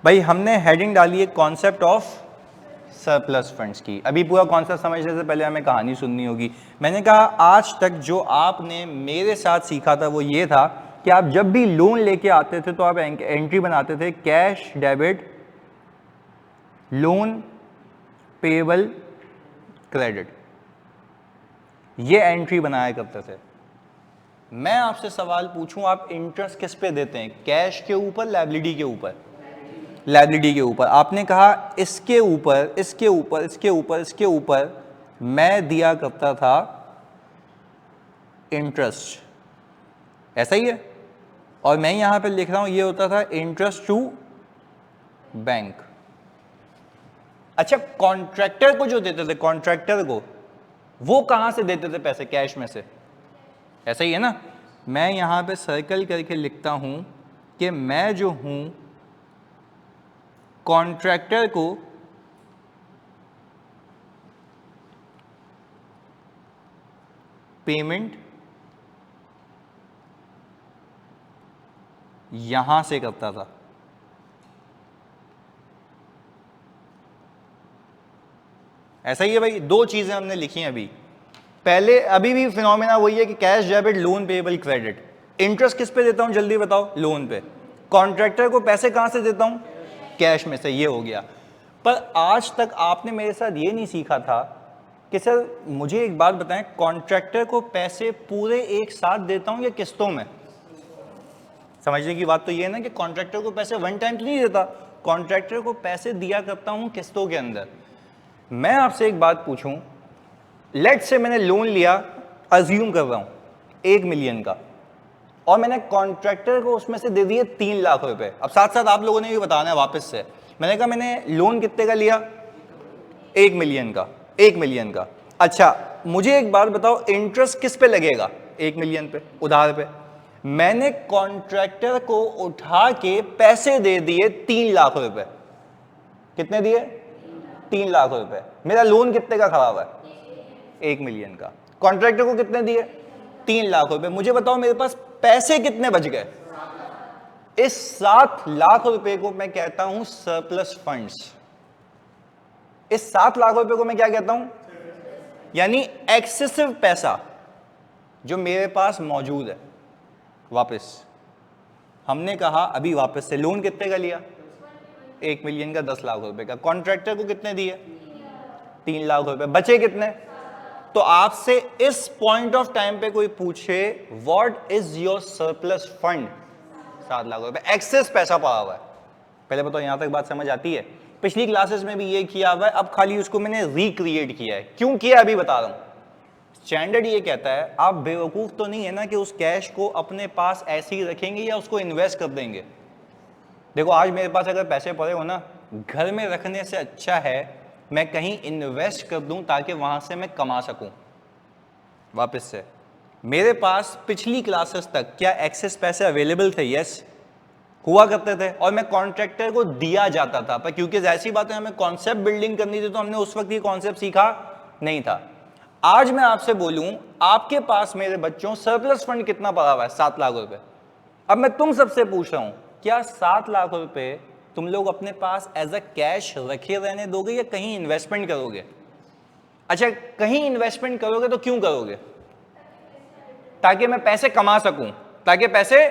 भाई हमने हेडिंग डाली है कॉन्सेप्ट ऑफ सरप्लस फंड्स की। अभी पूरा कॉन्सेप्ट समझने से पहले हमें कहानी सुननी होगी। मैंने कहा आज तक जो आपने मेरे साथ सीखा था वो ये था कि आप जब भी लोन लेके आते थे तो आप एंट्री बनाते थे cash debit loan payable credit, ये एंट्री बनाया करते थे। मैं आपसे सवाल पूछूं, आप इंटरेस्ट किस पे देते हैं, कैश के ऊपर लायबिलिटी के ऊपर? लायबिलिटी के ऊपर। आपने कहा इसके ऊपर इसके ऊपर इसके ऊपर इसके ऊपर मैं दिया करता था इंटरेस्ट, ऐसा ही है। और मैं यहां पे लिख रहा हूं ये होता था इंटरेस्ट टू बैंक। अच्छा, कॉन्ट्रैक्टर को जो देते थे, कॉन्ट्रैक्टर को वो कहां से देते थे पैसे? कैश में से, ऐसा ही है ना। मैं यहां पे सर्कल करके लिखता हूं कि मैं जो हूं कॉन्ट्रैक्टर को पेमेंट यहां से करता था। ऐसा ही है भाई। दो चीजें हमने लिखी हैं अभी। पहले अभी भी फिनोमेना वही है कि cash debit loan payable credit. Interest किस पे देता हूं जल्दी बताओ? लोन पे। कॉन्ट्रैक्टर को पैसे कहां से देता हूं? कैश में से। ये हो गया। पर आज तक आपने मेरे साथ ये नहीं सीखा था कि सर मुझे एक बात बताएं, कॉन्ट्रैक्टर को पैसे पूरे एक साथ देता हूं या किस्तों में? समझने की बात तो ये है ना कि कॉन्ट्रैक्टर को पैसे वन टाइम तो नहीं देता, कॉन्ट्रैक्टर को पैसे दिया करता हूं किस्तों के अंदर। मैं आपसे एक बात पूछूं, लेट्स से मैंने लोन लिया, अज्यूम कर रहा हूं 1 मिलियन का, और मैंने कॉन्ट्रैक्टर को उसमें से दे दिए 3 लाख रुपए। अब साथ साथ आप लोगों ने भी बताना है वापस से। मैंने कहा मैंने लोन कितने का लिया? 1 मिलियन का। 1 मिलियन का। अच्छा, मुझे एक बात बताओ, इंटरेस्ट किस पे लगेगा 1 मिलियन पे, उधार पे? मैंने कॉन्ट्रैक्टर को उठा के पैसे दे दिए 3 लाख रुपए। कितने दिए? 3 लाख रुपए। मेरा लोन कितने का खराब है? 1 मिलियन का। कॉन्ट्रैक्टर को कितने दिए? 3 लाख रुपए। मुझे बताओ मेरे पास पैसे कितने बच गए? इस 7 लाख रुपए को मैं कहता हूं सरप्लस फंड्स। इस 7 लाख रुपए को मैं क्या कहता हूं? यानी एक्सेसिव पैसा जो मेरे पास मौजूद है। वापस हमने कहा अभी वापस से, लोन कितने का लिया? 1 मिलियन का, 10 लाख रुपए का। कॉन्ट्रैक्टर को कितने दिए? 3 लाख रुपए। बचे कितने? तो आपसे इस पॉइंट ऑफ टाइम पे कोई पूछे what is your surplus fund, 7 lakh रुपए एक्सेस पैसा पड़ा हुआ है। पहले बताओ यहां तक बात समझ आती है? पिछली क्लासेस में भी ये किया हुआ है, अब खाली उसको मैंने रिक्रिएट किया है। क्यों किया अभी बता रहा हूं। स्टैंडर्ड ये कहता है, आप बेवकूफ तो नहीं है ना कि उस कैश को अपने पास ऐसे ही रखेंगे या उसको इन्वेस्ट कर देंगे। देखो आज मेरे पास अगर पैसे पड़े हो ना, घर में रखने से अच्छा है मैं कहीं इन्वेस्ट कर दूं ताकि वहां से मैं कमा सकूं। वापस से, मेरे पास पिछली क्लासेस तक क्या एक्सेस पैसे अवेलेबल थे? यस, हुआ करते थे, और मैं कॉन्ट्रैक्टर को दिया जाता था। पर क्योंकि ऐसी बात है हमें कॉन्सेप्ट बिल्डिंग करनी थी तो हमने उस वक्त ये कॉन्सेप्ट सीखा नहीं था। आज मैं आपसे बोलूं, आपके पास मेरे बच्चों सरप्लस फंड कितना पड़ा हुआ है? 7 लाख रुपए। अब मैं तुम सबसे पूछ रहा हूं, क्या 7 लाख रुपए तुम लोग अपने पास एज अ कैश रखे रहने दोगे या कहीं इन्वेस्टमेंट करोगे? अच्छा, कहीं इन्वेस्टमेंट करोगे तो क्यों करोगे? ताकि मैं पैसे कमा सकूं, ताकि पैसे,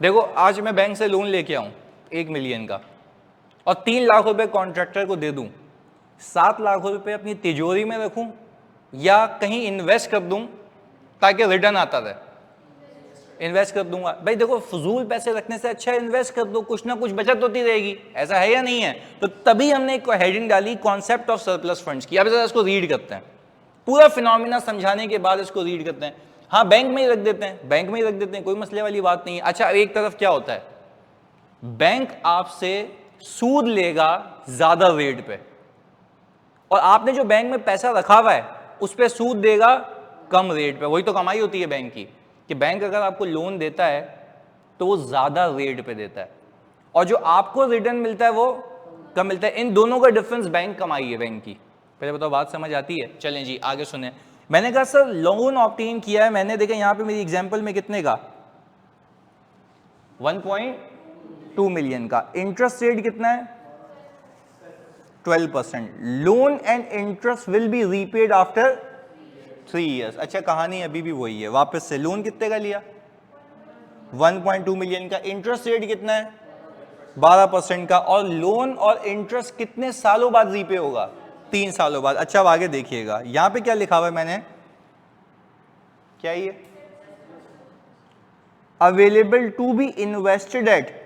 देखो आज मैं बैंक से लोन लेके आऊं 1 मिलियन का और 3 लाख रुपए कॉन्ट्रैक्टर को दे दूं, 7 लाख रुपए अपनी तिजोरी में रखूं या कहीं इन्वेस्ट कर दूं ताकि रिटर्न आता रहे? इन्वेस्ट कर दूंगा। भाई देखो, फजूल पैसे रखने से अच्छा इन्वेस्ट कर दो, कुछ ना कुछ बचत होती रहेगी। ऐसा है या नहीं है? तो तभी हमने एक हेडिंग डाली कॉन्सेप्ट ऑफ सरप्लस फंड्स की। अब जरा इसको रीड करते हैं, पूरा फिनोमिना समझाने के बाद इसको रीड करते हैं। हाँ, बैंक में ही रख देते हैं, बैंक में ही रख देते हैं, कोई मसले वाली बात नहीं है। अच्छा, एक तरफ क्या होता है, बैंक आपसे सूद लेगा ज्यादा रेट पे, और आपने जो बैंक में पैसा रखा हुआ है उस पर सूद देगा कम रेट पे। वही तो कमाई होती है बैंक की, कि बैंक अगर आपको लोन देता है तो वो ज्यादा रेट पे देता है और जो आपको रिटर्न मिलता है वो कम मिलता है। इन दोनों का डिफरेंस बैंक कमाई है बैंक की। पहले बताओ बात समझ आती है? चलें जी आगे सुने। मैंने कहा सर लोन ऑब्टेन किया है मैंने, देखा यहां पे मेरी एग्जांपल में कितने का, 1. 2 मिलियन का। इंटरेस्ट रेट कितना है? 12%। Loan and interest will be repaid after 3 years. अच्छा, कहानी अभी भी वही है, वापस से लोन कितने का लिया? 1.2 मिलियन का। इंटरेस्ट रेट कितना है? 12% का। और लोन और इंटरेस्ट कितने सालों बाद रीपे होगा? 3 सालों बाद। अच्छा, अब आगे देखिएगा, यहां पे क्या लिखा हुआ है मैंने, क्या ये available to be invested at,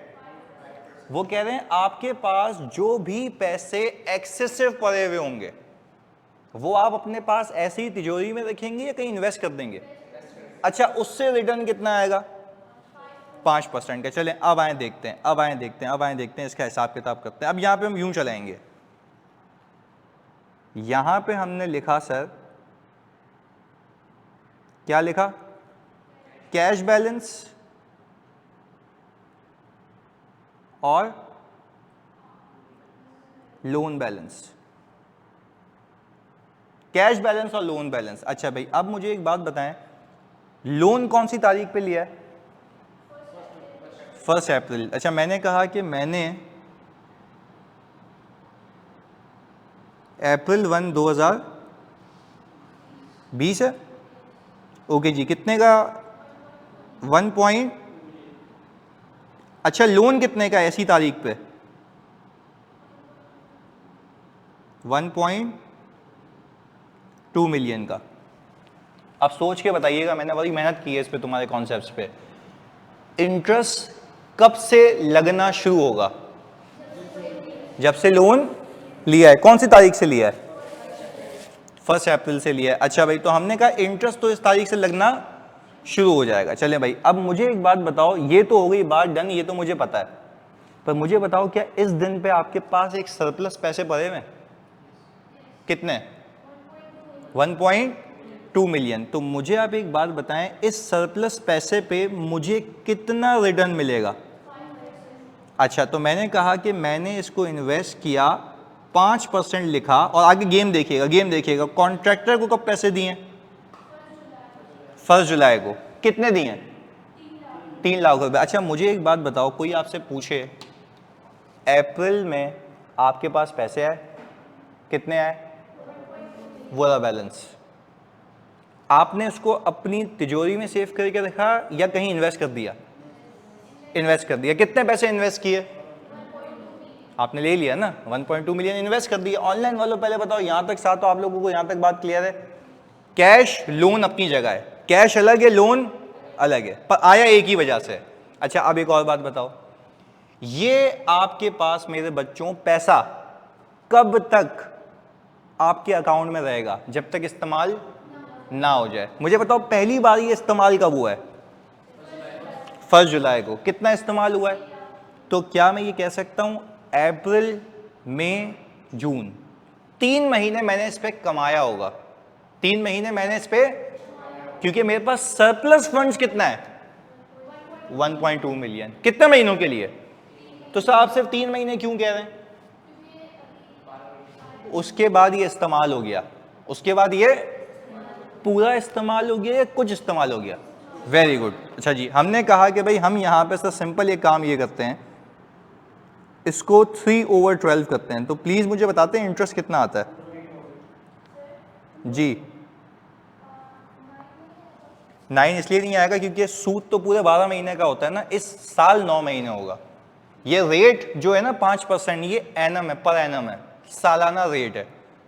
वो कह रहे हैं आपके पास जो भी पैसे एक्सेसिव पड़े हुए होंगे वो आप अपने पास ऐसे ही तिजोरी में रखेंगे या कहीं इन्वेस्ट कर देंगे? अच्छा, उससे रिटर्न कितना आएगा? 5% का। चलें अब आए देखते हैं, अब आए देखते हैं, अब आए देखते हैं, इसका हिसाब किताब करते हैं। अब यहां पे हम यूं चलाएंगे, यहां पे हमने लिखा सर, क्या लिखा? कैश बैलेंस और लोन बैलेंस। कैश बैलेंस और लोन बैलेंस। अच्छा भाई, अब मुझे एक बात बताएं, लोन कौन सी तारीख पे लिया है? 1 अप्रैल। अच्छा, मैंने कहा कि मैंने अप्रैल 1, 2020 है। ओके जी, कितने का? 1 पॉइंट। अच्छा, लोन कितने का ऐसी तारीख पे? 1.2 मिलियन का। अब सोच के बताइएगा, मैंने बड़ी मेहनत की है इस पे, तुम्हारे कॉन्सेप्ट्स पे। इंटरेस्ट कब से लगना शुरू होगा? जब से लोन लिया है। कौन सी तारीख से लिया है? 1 अप्रैल से लिया है। अच्छा भाई, तो हमने कहा इंटरेस्ट तो इस तारीख से लगना शुरू हो जाएगा। चले भाई, अब मुझे एक बात बताओ, ये तो हो गई बात डन, ये तो मुझे पता है, पर मुझे बताओ क्या इस दिन पे आपके पास एक सरप्लस पैसे पड़े हुए? कितने? 1.2 मिलियन। तो मुझे आप एक बात बताएं, इस सरप्लस पैसे पे मुझे कितना रिटर्न मिलेगा? अच्छा, तो मैंने कहा कि मैंने इसको इन्वेस्ट किया, 5% लिखा, और आगे गेम देखिएगा, गेम देखिएगा। कॉन्ट्रैक्टर को कब पैसे दिए? 1 जुलाई को। कितने दिए? 3 लाख रुपए। अच्छा, मुझे एक बात बताओ, कोई आपसे पूछे अप्रैल में आपके पास पैसे आए, कितने आए? वो रहा बैलेंस। आपने उसको अपनी तिजोरी में सेव करके रखा या कहीं इन्वेस्ट कर दिया? इन्वेस्ट कर दिया। कितने पैसे इन्वेस्ट किए? आपने ले लिया ना, 1.2 मिलियन इन्वेस्ट कर दिया। ऑनलाइन वालों पहले बताओ, यहां तक साथ तो आप लोगों को यहां तक बात क्लियर है? कैश लोन अपनी जगह है, कैश अलग है, लोन अलग है, पर आया एक ही वजह से। अच्छा, अब एक और बात बताओ, ये आपके पास मेरे बच्चों पैसा कब तक आपके अकाउंट में रहेगा? जब तक इस्तेमाल ना हो जाए। मुझे बताओ, पहली बार ये इस्तेमाल कब हुआ है? 1 जुलाई को। कितना इस्तेमाल हुआ है? तो क्या मैं ये कह सकता हूं अप्रैल, मई, जून, 3 महीने मैंने इस पे कमाया होगा। 3 महीने मैंने इस पे, क्योंकि मेरे पास सरप्लस फंड्स कितना है? 1.2 मिलियन। कितने महीनों के लिए? तो सर आप सिर्फ 3 महीने क्यों कह रहे हैं? उसके बाद ये इस्तेमाल हो गया, उसके बाद ये पूरा इस्तेमाल हो गया या कुछ इस्तेमाल हो गया? Very good. अच्छा जी, हमने कहा कि भाई हम यहां पे सर सिंपल एक काम ये करते हैं, इसको 3/12 करते हैं। तो प्लीज मुझे बताते हैं इंटरेस्ट कितना आता है? जी, 9 इसलिए नहीं आएगा क्योंकि सूद तो पूरे 12 महीने का होता है ना, इस साल 9 महीने होगा। ये रेट जो है ना 5%, ये एनम है, पर एनम है, सालाना रेट है,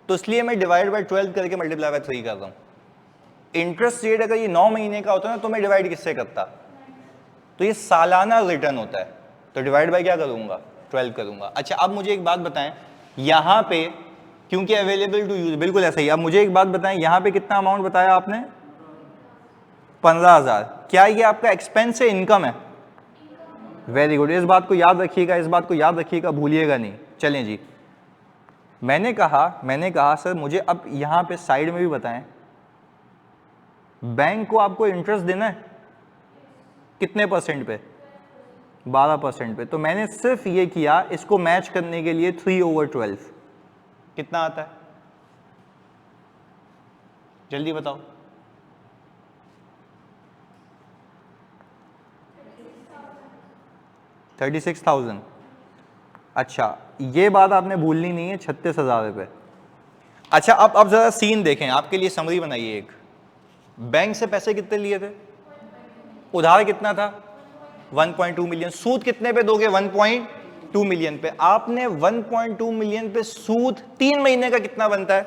तो इसलिए मैं डिवाइड बाय 12 करके मल्टीप्लाई बाय 3 कर रहा हूं। इंटरेस्ट रेट अगर ये 9 महीने का होता ना तो मैं डिवाइड किससे करता? तो ये सालाना रिटर्न होता है, तो डिवाइड बाय क्या करूंगा? 12 करूंगा। अच्छा, अब मुझे एक बात बताएं, यहां पे क्योंकि अवेलेबल टू यूज, बिल्कुल ऐसा ही। अब मुझे एक बात बताएं, यहां पे कितना अमाउंट बताया आपने? 15,000। क्या ये आपका एक्सपेंस है, इनकम है? वेरी गुड, इस बात को याद रखिएगा, इस बात को याद रखिएगा, भूलिएगा नहीं। चलें जी, मैंने कहा सर मुझे अब यहां पे साइड में भी बताएं, बैंक को आपको इंटरेस्ट देना है कितने परसेंट पे? 12% पे। तो मैंने सिर्फ ये किया, इसको मैच करने के लिए 3/12। कितना आता है? जल्दी बताओ। 36,000। अच्छा, ये बात आपने भूलनी नहीं है, 36,000 रुपये। अच्छा, अब जरा सीन देखें, आपके लिए समरी बनाइए एक। बैंक से पैसे कितने लिए थे? उधार कितना था? 1.2 मिलियन। सूद कितने पे दोगे? 1.2 मिलियन पे। आपने 1.2 मिलियन पे सूद 3 महीने का कितना बनता है?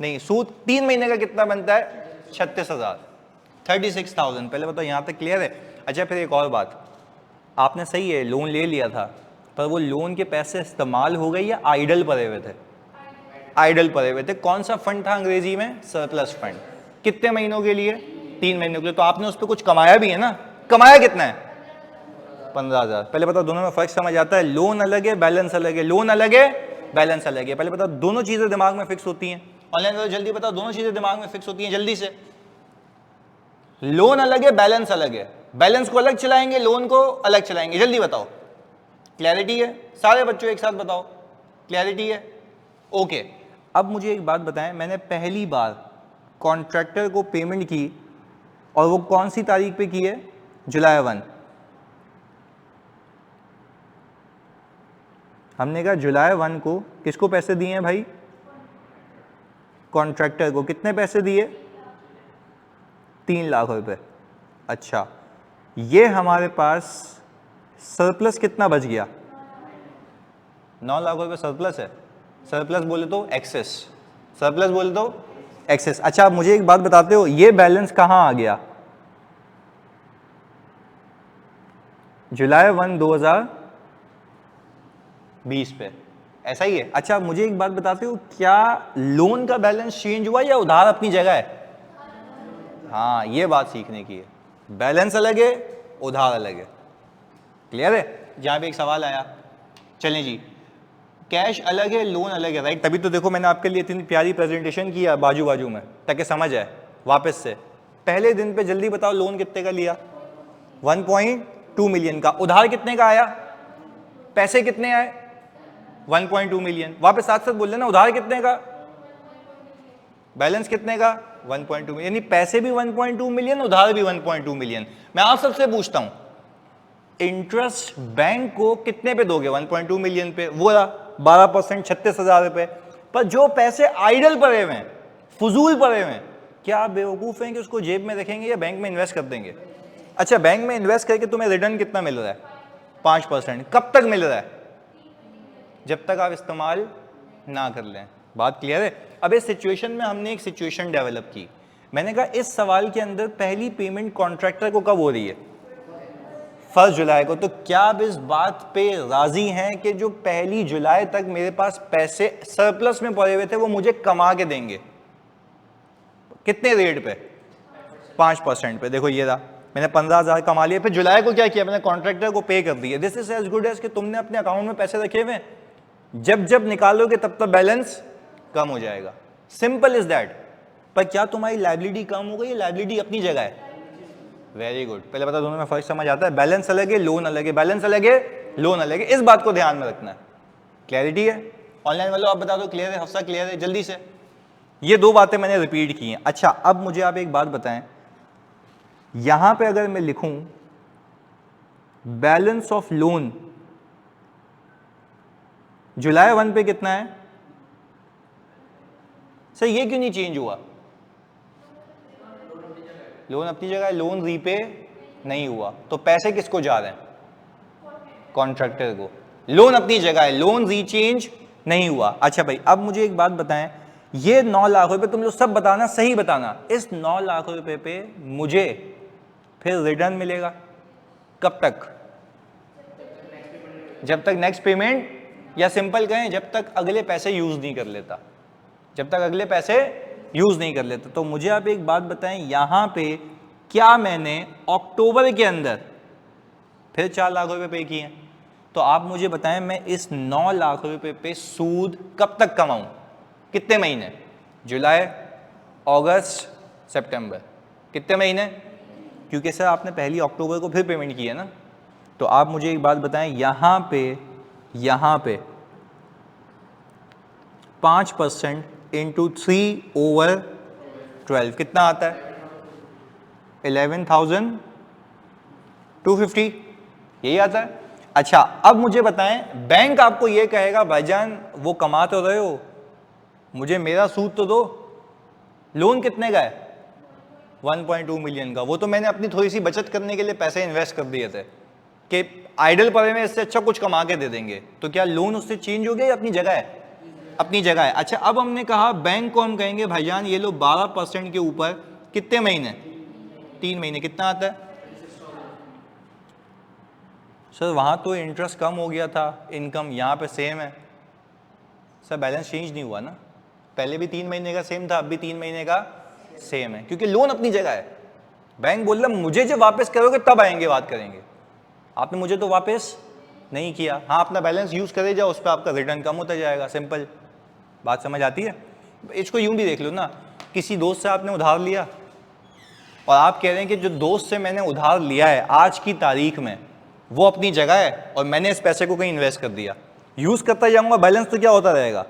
नहीं, सूद 3 महीने का कितना बनता है? 36,000, 36,000। पहले बताओ, यहां तक क्लियर है? अच्छा, फिर एक और बात, आपने सही है लोन ले लिया था, पर वो लोन के पैसे इस्तेमाल हो गए या आइडल पड़े हुए थे? आइडल पड़े हुए थे। कौन सा फंड था अंग्रेजी में? Surplus fund. कितने महीनों के लिए? 3 महीनों के लिए। तो आपने उस पर कुछ कमाया भी है ना? कमाया कितना है? 15,000। पहले बताओ, दोनों में फर्क समझ आता है? लोन अलग है, बैलेंस अलग है। लोन अलग है, बैलेंस अलग है। पहले बताओ, दोनों चीजें दिमाग में फिक्स होती हैं? ऑनलाइन वालों जल्दी बताओ, दोनों चीजें दिमाग में फिक्स होती हैं जल्दी से? लोन अलग है, बैलेंस अलग है। बैलेंस को अलग चलाएंगे, लोन को अलग चलाएंगे। जल्दी बताओ, क्लैरिटी है? सारे बच्चों एक साथ बताओ, क्लैरिटी है? ओके। अब मुझे एक बात बताएं, मैंने पहली बार कॉन्ट्रैक्टर को पेमेंट की और वो कौन सी तारीख पे की है? जुलाई 1। हमने कहा जुलाई 1 को किसको पैसे दिए हैं भाई? कॉन्ट्रैक्टर को। कितने पैसे दिए? 3 लाख रुपए। अच्छा, ये हमारे पास सरप्लस कितना बच गया? 9 लाख रुपए सरप्लस है। सरप्लस बोले तो एक्सेस, सरप्लस बोले तो एक्सेस। अच्छा, आप मुझे एक बात बताते हो, ये बैलेंस कहां आ गया? जुलाई 1 2020 पे, ऐसा ही है? अच्छा, मुझे एक बात बताते हो, क्या लोन का बैलेंस चेंज हुआ या उधार अपनी जगह है? हाँ, ये बात सीखने की है। बैलेंस अलग है, उधार अलग है। क्लियर है? जहां भी एक सवाल आया, चलें जी, कैश अलग है, लोन अलग है, राइट? तभी तो देखो मैंने आपके लिए इतनी प्यारी प्रेजेंटेशन किया बाजू बाजू में, ताकि समझ आए। वापस से पहले दिन पे जल्दी बताओ, लोन कितने का लिया? 1.2 मिलियन का। उधार कितने का आया? पैसे कितने आए? 1.2 मिलियन। वापस साथ साथ बोल लेना, उधार कितने का, बैलेंस कितने का? 1.2 मिलियन। यानी पैसे भी 1.2 मिलियन, उधार भी 1.2 मिलियन। मैं आप सबसे पूछता हूं, इंटरेस्ट बैंक को कितने पे दोगे? 1.2 मिलियन पे। वो 12%, 36,000 रुपए। पर जो पैसे आइडल पड़े हुए हैं, फजूल पड़े हुए हैं, क्या आप बेवकूफ हैं कि उसको जेब में रखेंगे या बैंक में इन्वेस्ट कर देंगे? अच्छा, बैंक में इन्वेस्ट करके तुम्हें रिटर्न कितना मिल रहा है? 5%। कब तक मिल रहा है? जब तक आप इस्तेमाल ना कर लें। बात क्लियर है? अब इस सिचुएशन में हमने एक सिचुएशन डेवलप की। मैंने कहा इस सवाल के अंदर पहली पेमेंट कॉन्ट्रैक्टर को कब हो रही है? 1 जुलाई को। तो क्या आप इस बात पे राजी हैं कि जो 1 जुलाई तक मेरे पास पैसे सरप्लस में पड़े हुए थे वो मुझे कमा के देंगे? कितने रेट पे? 5% पे। देखो ये रहा, मैंने 15,000 कमा लिए। फिर जुलाई को क्या किया? मैंने कॉन्ट्रैक्टर को पे कर दिया। This is as good as कि तुमने अपने अकाउंट में पैसे रखे हुए, जब जब निकालोगे तब तक बैलेंस कम हो जाएगा। Simple is that. पर क्या तुम्हारी लायबिलिटी कम हो गई या लायबिलिटी अपनी जगह है? Very good. पहले बता, दोनों में फर्क समझ आता है? बैलेंस अलग है, लोन अलग है। बैलेंस अलग है, लोन अलग है। इस बात को ध्यान में रखना है। क्लैरिटी है? ऑनलाइन वालों आप बता दो, क्लियर है? हफ्सा क्लियर है? जल्दी से। ये 2 बातें मैंने रिपीट की हैं। अच्छा, अब मुझे आप एक बात बताएं, यहां पे अगर मैं लिखूं बैलेंस ऑफ लोन जुलाई 1 पे कितना है? सर ये क्यों नहीं चेंज हुआ? लोन अपनी जगह है, लोन रीपे नहीं हुआ, तो पैसे किसको जा रहे हैं? कॉन्ट्रैक्टर को। लोन अपनी जगह है, लोन रीचेंज नहीं हुआ। अच्छा भाई, अब मुझे एक बात बताएं, ये 9 लाख रुपए तुम लोग सब बताना, सही बताना, इस 9 लाख रुपए पे मुझे फिर रिटर्न मिलेगा कब तक? जब तक नेक्स्ट पेमेंट, या सिंपल कहें जब तक अगले पैसे यूज नहीं कर लेता। जब तक अगले पैसे यूज नहीं कर लेता। तो मुझे आप एक बात बताएं, यहां पे क्या मैंने अक्टूबर के अंदर फिर 4 लाख रुपए पे किए हैं? तो आप मुझे बताएं, मैं इस 9 लाख रुपए पे सूद कब तक कमाऊं? कितने महीने? जुलाई, अगस्त, सितंबर। कितने महीने? क्योंकि सर आपने 1 अक्टूबर को फिर पेमेंट की है ना। तो आप मुझे एक बात बताएं, यहां पे 5% इंटू 3/12 कितना आता है? 11,250। यही आता है। अच्छा अब मुझे बताएं, बैंक आपको ये कहेगा भाईजान वो कमा तो रहे हो, मुझे मेरा सूद तो दो। लोन कितने का है? 1.2 मिलियन का। वो तो मैंने अपनी थोड़ी सी बचत करने के लिए पैसे इन्वेस्ट कर दिए थे कि आइडल पड़े में इससे अच्छा कुछ कमा के दे देंगे। तो क्या लोन उससे चेंज हो गया या अपनी जगह है? अपनी जगह है। अच्छा अब हमने कहा बैंक को हम कहेंगे भाईजान ये लो 12% के ऊपर कितने महीने? 3 महीने। कितना आता है सर? वहां तो इंटरेस्ट कम हो गया था, इनकम यहाँ पे सेम है सर, बैलेंस चेंज नहीं हुआ ना। पहले भी 3 महीने का सेम था, अब भी 3 महीने का सेम है, क्योंकि लोन अपनी जगह है। बैंक बोल रहा मुझे जब वापस करोगे तब आएंगे बात करेंगे, आपने मुझे तो वापस नहीं किया। हाँ अपना बैलेंस यूज करे जाओ, उस पर आपका रिटर्न कम होता जाएगा। सिंपल बात समझ आती है? इसको यूं भी देख लो ना, किसी दोस्त से आपने उधार लिया और आप कह रहे हैं कि जो दोस्त से मैंने उधार लिया है आज की तारीख में वो अपनी जगह है और मैंने इस पैसे को कहीं इन्वेस्ट कर दिया, यूज करता जाऊंगा, बैलेंस तो क्या होता रहेगा?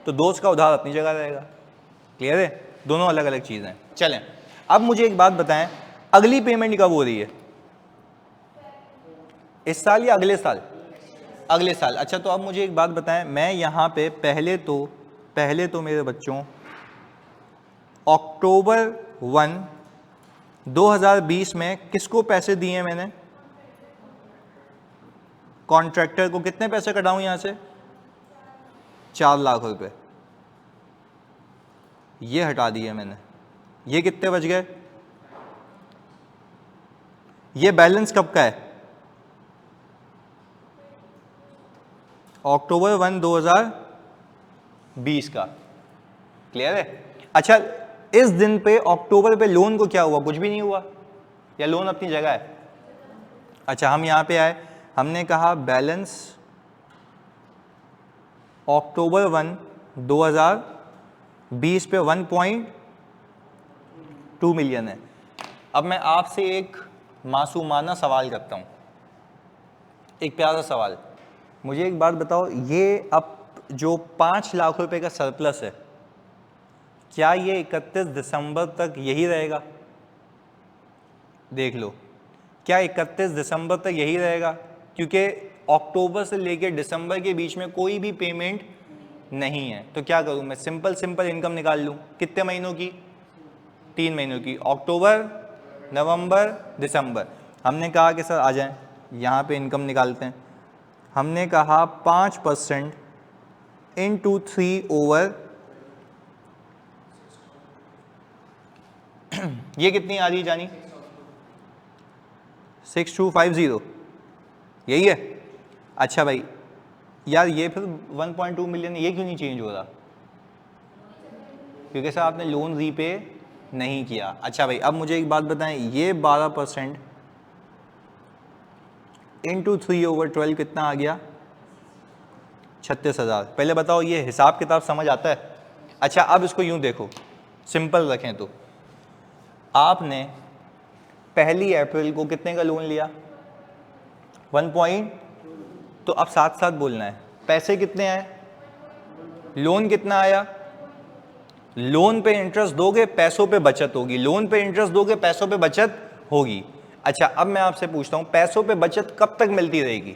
तो दोस्त का उधार अपनी जगह रहेगा। क्लियर है? दोनों अलग अलग चीजें। चलें अब मुझे एक बात बताएं, अगली पेमेंट कब हो रही है? इस साल या अगले साल? अगले साल। अच्छा तो अब मुझे एक बात बताएं, मैं यहां पे पहले तो मेरे बच्चों अक्टूबर 1 2020 में किसको पैसे दिए मैंने? कॉन्ट्रैक्टर को। कितने पैसे कटाऊं यहां से? 4 लाख रुपए। ये हटा दिए मैंने। ये कितने बच गए? ये बैलेंस कब का है? अक्टूबर 1 2020 का। क्लियर है? अच्छा इस दिन पे अक्टूबर पे लोन को क्या हुआ? कुछ भी नहीं हुआ, या लोन अपनी जगह है? अच्छा हम यहां पे आए, हमने कहा बैलेंस अक्टूबर 1 2020 पे 1.2 मिलियन है। अब मैं आपसे एक मासूमाना सवाल करता हूं, एक प्यारा सवाल। मुझे एक बात बताओ, ये अब जो 5 लाख रुपए का सरप्लस है, क्या ये 31 दिसंबर तक यही रहेगा? देख लो, क्या 31 दिसंबर तक यही रहेगा? क्योंकि अक्टूबर से लेकर दिसंबर के बीच में कोई भी पेमेंट नहीं है। तो क्या करूं मैं? सिंपल इनकम निकाल लूं। कितने महीनों की? 3 महीनों की। अक्टूबर, नवंबर, दिसंबर। हमने कहा कि सर आ जाएं, यहाँ पे इनकम निकालते हैं। हमने कहा 5% इंटू 3 ओवर ये कितनी आ रही जानी? 6250। यही है? अच्छा भाई यार ये फिर 1.2 मिलियन ये क्यों नहीं चेंज हो रहा? क्योंकि सर आपने लोन रीपे नहीं किया। अच्छा भाई अब मुझे एक बात बताएं, ये 12% इंटू 3 ओवर 12 कितना आ गया? 36,000। पहले बताओ ये हिसाब किताब समझ आता है? अच्छा अब इसको यूं देखो, सिंपल रखें तो आपने 1 अप्रैल को कितने का लोन लिया? 1. तो अब साथ साथ बोलना है, पैसे कितने आए, लोन कितना आया। लोन पे इंटरेस्ट दोगे, पैसों पे बचत होगी। लोन पे इंटरेस्ट दोगे, पैसों पे बचत होगी। अच्छा अब मैं आपसे पूछता हूं, पैसों पे बचत कब तक मिलती रहेगी?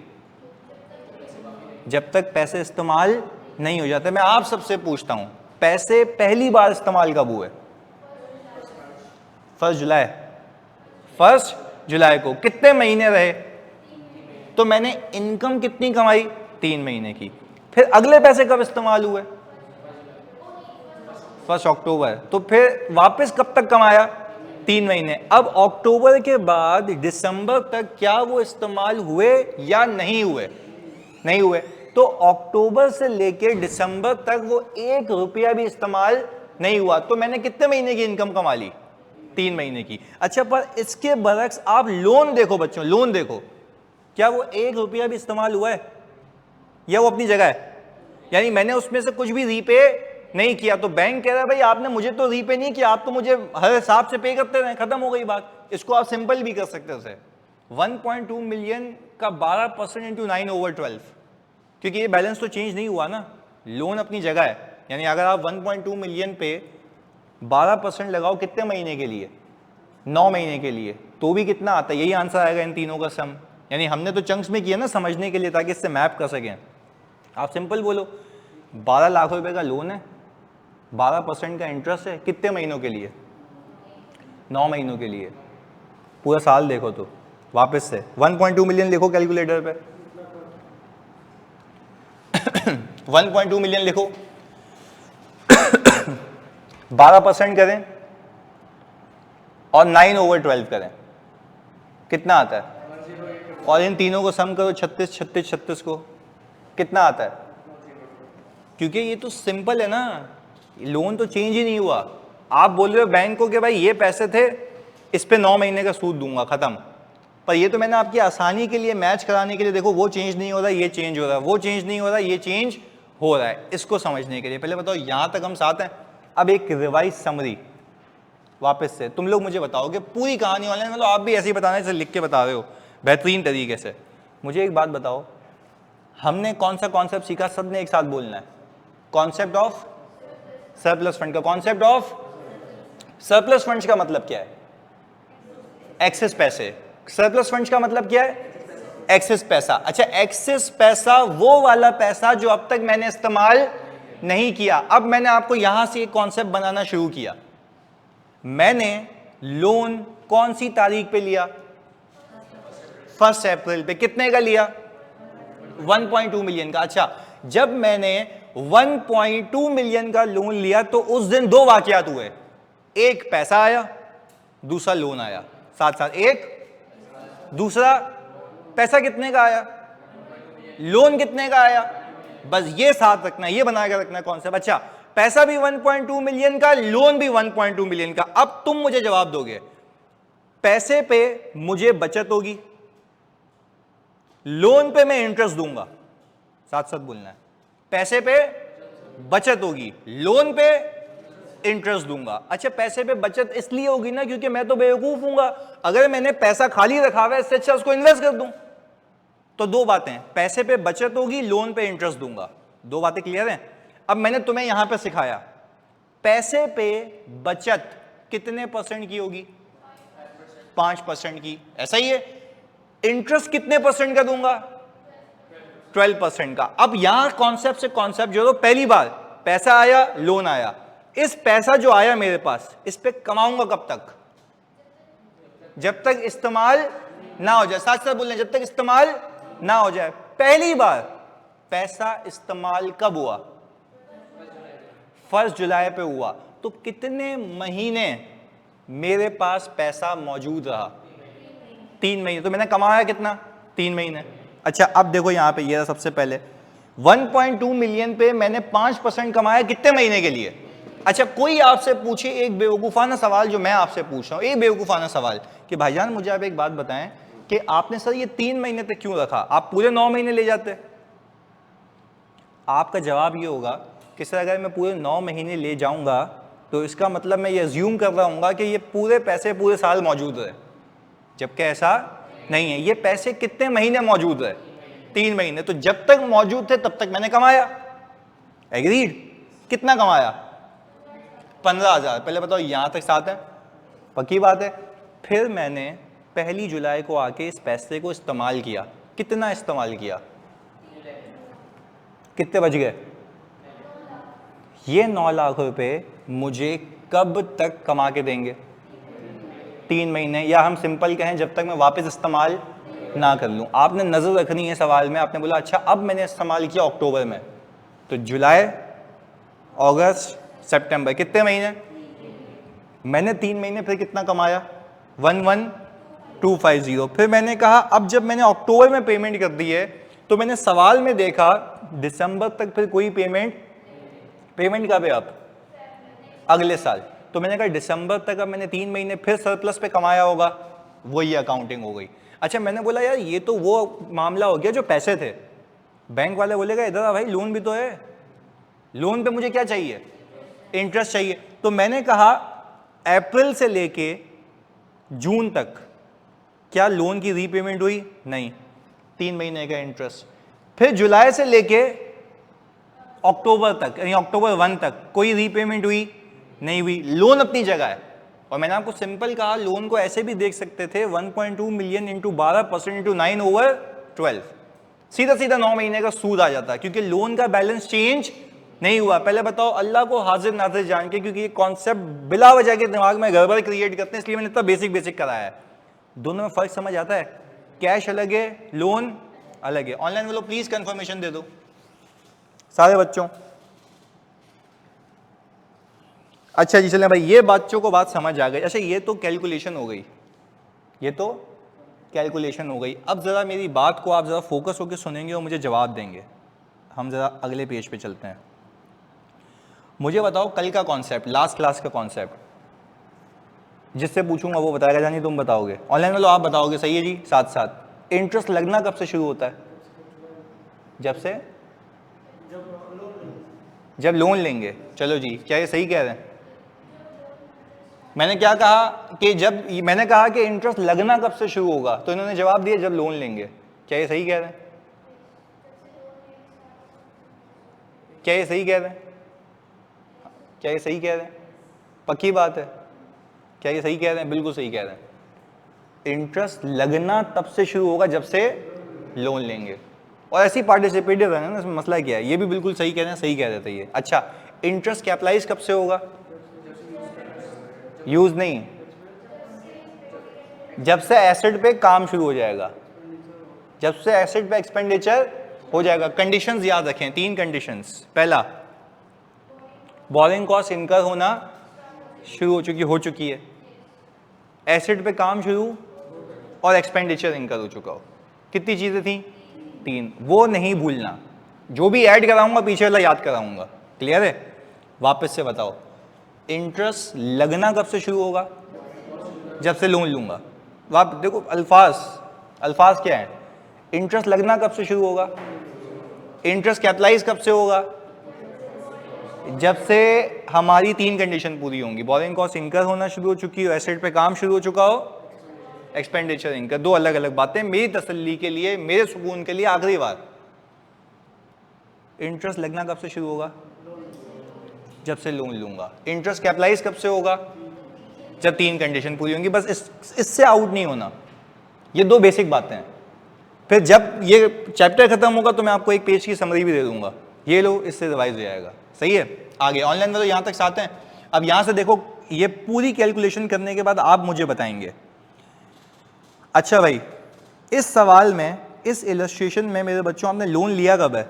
जब तक पैसे इस्तेमाल नहीं हो जाते। मैं आप सबसे पूछता हूं, पैसे पहली बार इस्तेमाल कब हुए? 1 जुलाई। 1 जुलाई को। कितने महीने रहे? तो मैंने इनकम कितनी कमाई? 3 महीने की। फिर अगले पैसे कब इस्तेमाल हुए? 1 अक्टूबर। तो फिर वापस कब तक कमाया? 3 महीने। अब अक्टूबर के बाद दिसंबर तक क्या वो इस्तेमाल हुए या नहीं हुए? नहीं हुए। तो अक्टूबर से लेकर दिसंबर तक वो 1 रुपया भी इस्तेमाल नहीं हुआ। तो मैंने कितने महीने की इनकम कमा ली? 3 महीने की। अच्छा पर इसके बरक्स आप लोन देखो बच्चों, लोन देखो, क्या वो 1 रुपया भी इस्तेमाल हुआ है या वो अपनी जगह है? यानी मैंने उसमें से कुछ भी रीपे नहीं किया। तो बैंक कह रहा है भाई आपने मुझे तो रीपे नहीं किया, आप तो मुझे हर हिसाब से पे करते रहे, खत्म हो गई बात। इसको आप सिंपल भी कर सकते थे, 1.2 मिलियन का 12% इंटू 9 ओवर 12, क्योंकि ये बैलेंस तो चेंज नहीं हुआ ना, लोन अपनी जगह है। यानी अगर आप 1.2 मिलियन पे 12% लगाओ कितने महीने के लिए? 9 महीने के लिए, तो भी कितना आता है? यही आंसर आएगा इन तीनों का सम, यानी हमने तो चंक्स में किया ना समझने के लिए, ताकि इससे मैप कर सकें। आप सिंपल बोलो 12 लाख रुपए का लोन है, 12% का इंटरेस्ट है, कितने महीनों के लिए? 9 महीनों के लिए। पूरा साल देखो तो वापस से 1.2 मिलियन लिखो कैलकुलेटर पे 1.2 मिलियन लिखो 12% करें और 9/12 करें, कितना आता है? और इन तीनों को सम करो 36 36 36 को, कितना आता है? क्योंकि ये तो सिंपल है ना, लोन तो चेंज ही नहीं हुआ। आप बोल रहे हो बैंक को कि भाई ये पैसे थे, इस पे 9 महीने का सूद दूंगा, खत्म। पर ये तो मैंने आपकी आसानी के लिए, मैच कराने के लिए, देखो वो चेंज नहीं हो रहा, ये चेंज हो रहा है, वो चेंज नहीं हो रहा, ये चेंज हो रहा है, इसको समझने के लिए। पहले बताओ यहां तक हम साथ हैं। अब एक रिवाइज समरी वापस से, तुम लोग मुझे बताओगे पूरी कहानी वाले, मतलब आप भी ऐसे ही बताना जैसे लिख के बता रहे हो बेहतरीन तरीके से। मुझे एक बात बताओ, हमने कौन सा कॉन्सेप्ट सीखा? सबने एक साथ बोलना है। कॉन्सेप्ट ऑफ सरप्लस फंड का कॉन्सेप्ट ऑफ सरप्लस फंड्स का मतलब क्या है? एक्सेस पैसे। सरप्लस फंड्स का मतलब क्या है? एक्सेस पैसा। अच्छा, एक्सेस पैसा वो वाला पैसा जो अब तक मैंने इस्तेमाल नहीं किया। अब मैंने आपको यहां से एक कॉन्सेप्ट बनाना शुरू किया। मैंने लोन कौन सी तारीख पे लिया? 1 अप्रैल पे। कितने का लिया? 1.2 मिलियन का। अच्छा, जब मैंने 1.2 मिलियन का लोन लिया तो उस दिन 2 वाकयात हुए, एक पैसा आया, दूसरा लोन आया साथ साथ। एक दूसरा पैसा कितने का आया, लोन कितने का आया, बस ये साथ रखना, ये बना के रखना कॉन्सेप्ट। अच्छा, पैसा भी 1.2 मिलियन का, लोन भी 1.2 मिलियन का। अब तुम मुझे जवाब दोगे, पैसे पे मुझे बचत होगी, लोन पे मैं इंटरेस्ट दूंगा, साथ साथ बोलना है। पैसे पे बचत होगी, लोन पे इंटरेस्ट दूंगा। अच्छा, पैसे पे बचत इसलिए होगी ना क्योंकि मैं तो बेवकूफ हूंगा, अगर मैंने पैसा खाली रखा हुआ है इससे अच्छा उसको इन्वेस्ट कर दूं। तो 2 बातें, पैसे पे बचत होगी, लोन पे इंटरेस्ट दूंगा। 2 बातें क्लियर हैं? अब मैंने तुम्हें यहां पे सिखाया, पैसे पे बचत कितने % की होगी? 5% की। ऐसा ही है। इंटरेस्ट कितने % का दूंगा? 12% का। अब यहां कॉन्सेप्ट से कॉन्सेप्ट जोड़ो। पहली बार पैसा आया, लोन आया। इस पैसा जो आया मेरे पास, इस पे कमाऊंगा कब तक? जब तक इस्तेमाल ना हो जाए। साथ साथ बोल रहे, जब तक इस्तेमाल ना हो जाए। पहली बार पैसा इस्तेमाल कब हुआ? 1 जुलाई पे हुआ। तो कितने महीने मेरे पास पैसा मौजूद रहा? 3 महीने। तो मैंने कमाया कितना? 3 महीने। अच्छा, अब देखो यहां पे, ये सबसे पहले 1.2 मिलियन पे मैंने 5% कमाया, कितने महीने के लिए? अच्छा, कोई आपसे पूछे एक बेवकूफाना सवाल जो मैं आपसे पूछ रहा हूं, एक बेवकूफाना सवाल कि भाईजान मुझे आप एक बात बताएं कि आपने सर ये 3 महीने तक क्यों रखा, आप पूरे 9 महीने ले जाते? आपका जवाब ये होगा कि सर अगर मैं पूरे 9 महीने ले जाऊंगा तो इसका मतलब मैं ये अज्यूम कर रहा हूँ कि ये पूरे पैसे पूरे साल मौजूद रहे, जबकि ऐसा नहीं है। ये पैसे कितने महीने मौजूद रहे? 3 महीने। तो जब तक मौजूद थे तब तक मैंने कमाया। एग्रीड? कितना कमाया? 15,000। पहले बताओ यहां तक साथ है? पक्की बात है। फिर मैंने 1 जुलाई को आके इस पैसे को इस्तेमाल किया। कितना इस्तेमाल किया? कितने बच गए? ये 9 लाख रुपए मुझे कब तक कमा के देंगे? 3 महीने, या हम सिंपल कहें जब तक मैं वापस इस्तेमाल ना कर लूं। आपने नजर रखनी है सवाल में। आपने बोला अच्छा अब मैंने इस्तेमाल किया अक्टूबर में, तो जुलाई, अगस्त, सितंबर, कितने महीने? मैंने 3 महीने फिर कितना कमाया? 11,250। फिर मैंने कहा अब जब मैंने अक्टूबर में पेमेंट कर दी है तो मैंने सवाल में देखा दिसंबर तक फिर कोई पेमेंट कब है? अब अगले साल। तो मैंने कहा दिसंबर तक अब मैंने 3 महीने फिर सरप्लस पे कमाया होगा, वही अकाउंटिंग हो गई। अच्छा, मैंने बोला यार ये तो वो मामला हो गया जो पैसे थे। बैंक वाले बोलेगा इधर आ भाई, लोन भी तो है, लोन पे मुझे क्या चाहिए? इंटरेस्ट चाहिए। तो मैंने कहा अप्रैल से लेके जून तक क्या लोन की रीपेमेंट हुई? नहीं, 3 महीने का इंटरेस्ट। फिर जुलाई से लेके अक्टूबर तक, यानी अक्टूबर 1 तक कोई रीपेमेंट हुई? नहीं हुई। लोन अपनी जगह है और मैंने आपको सिंपल कहा लोन को ऐसे भी देख सकते थे 1.2 मिलियन इंटू 12% इंटू 9/12, सीधा सीधा 9 महीने का सूद आ जाता है, क्योंकि लोन का बैलेंस चेंज नहीं हुआ। पहले बताओ अल्लाह को हाजिर नाजिर जान के, क्योंकि ये कॉन्सेप्ट बिला वजह के दिमाग में गड़बड़ क्रिएट करते हैं, इसलिए मैंने इतना बेसिक कराया है। दोनों में फर्क समझ आता है? कैश अलग है, लोन अलग है। ऑनलाइन वालों प्लीज कंफर्मेशन दे दो सारे बच्चों। अच्छा जी चलें भाई, ये बच्चों को बात समझ आ गई। अच्छा ये तो कैलकुलेशन हो गई, ये तो कैलकुलेशन हो गई। अब जरा मेरी बात को आप जरा फोकस होकर सुनेंगे और मुझे जवाब देंगे। हम जरा अगले पेज पे चलते हैं। मुझे बताओ कल का कॉन्सेप्ट, लास्ट क्लास का कॉन्सेप्ट, जिससे पूछूंगा वो बताएगा, जानी तुम बताओगे। ऑनलाइन वालों आप बताओगे, सही है जी। साथ साथ इंटरेस्ट लगना कब से शुरू होता है? जब लोन लेंगे। चलो जी, क्या ये सही कह रहे हैं? मैंने क्या कहा कि मैंने कहा कि इंटरेस्ट लगना कब से शुरू होगा, तो इन्होंने जवाब दिया जब लोन लेंगे। क्या ये सही कह रहे हैं? क्या ये सही कह रहे हैं? क्या ये सही कह रहे हैं? पक्की बात है? क्या ये सही कह रहे हैं? बिल्कुल सही कह रहे हैं। इंटरेस्ट लगना तब से शुरू होगा जब से लोन लेंगे, और ऐसी पार्टिसिपेटिव है ना, इसमें मसला क्या है? ये भी बिल्कुल सही कह रहे हैं, सही कह रहे थे ये। अच्छा, इंटरेस्ट कैपिटलाइज कब से होगा? यूज नहीं, जब से एसेट पे काम शुरू हो जाएगा, जब से एसेट पे एक्सपेंडिचर हो जाएगा। कंडीशंस याद रखें, 3 कंडीशंस। पहला, बोरिंग कॉस्ट इनकर होना शुरू हो चुकी है, एसेट पे काम शुरू और एक्सपेंडिचर इनकर हो चुका हो। कितनी चीजें थी? 3। वो नहीं भूलना, जो भी ऐड कराऊंगा पीछे वाला याद कराऊंगा। क्लियर है? वापस से बताओ, इंटरेस्ट लगना कब से शुरू होगा? जब से लोन लूंगा। आप देखो अल्फाज क्या है? इंटरेस्ट लगना कब से शुरू होगा? इंटरेस्ट कैपिटलाइज कब से होगा? जब से हमारी 3 कंडीशन पूरी होंगी। बोरिंग कॉस्ट इनकर होना शुरू हो चुकी हो, एसेट पे काम शुरू हो चुका हो, एक्सपेंडिचर इनकर। 2 अलग अलग बातें। मेरी तसल्ली के लिए, मेरे सुकून के लिए आखिरी बार, इंटरेस्ट लगना कब से शुरू होगा? जब से लोन लूंगा। इंटरेस्ट कैपिटलाइज कब से होगा? जब 3 कंडीशन पूरी होंगी। बस इससे आउट नहीं होना। ये 2 बेसिक बातें हैं। फिर जब ये चैप्टर खत्म होगा तो मैं आपको एक पेज की समरी भी दे दूंगा, ये लो, इससे रिवाइज हो जाएगा। सही है? आगे ऑनलाइन में तो यहां तक साथ हैं। अब यहां से देखो, ये पूरी कैलकुलेशन करने के बाद आप मुझे बताएंगे। अच्छा भाई, इस सवाल में, इस इलस्ट्रेशन में मेरे बच्चों, आपने लोन लिया कब है?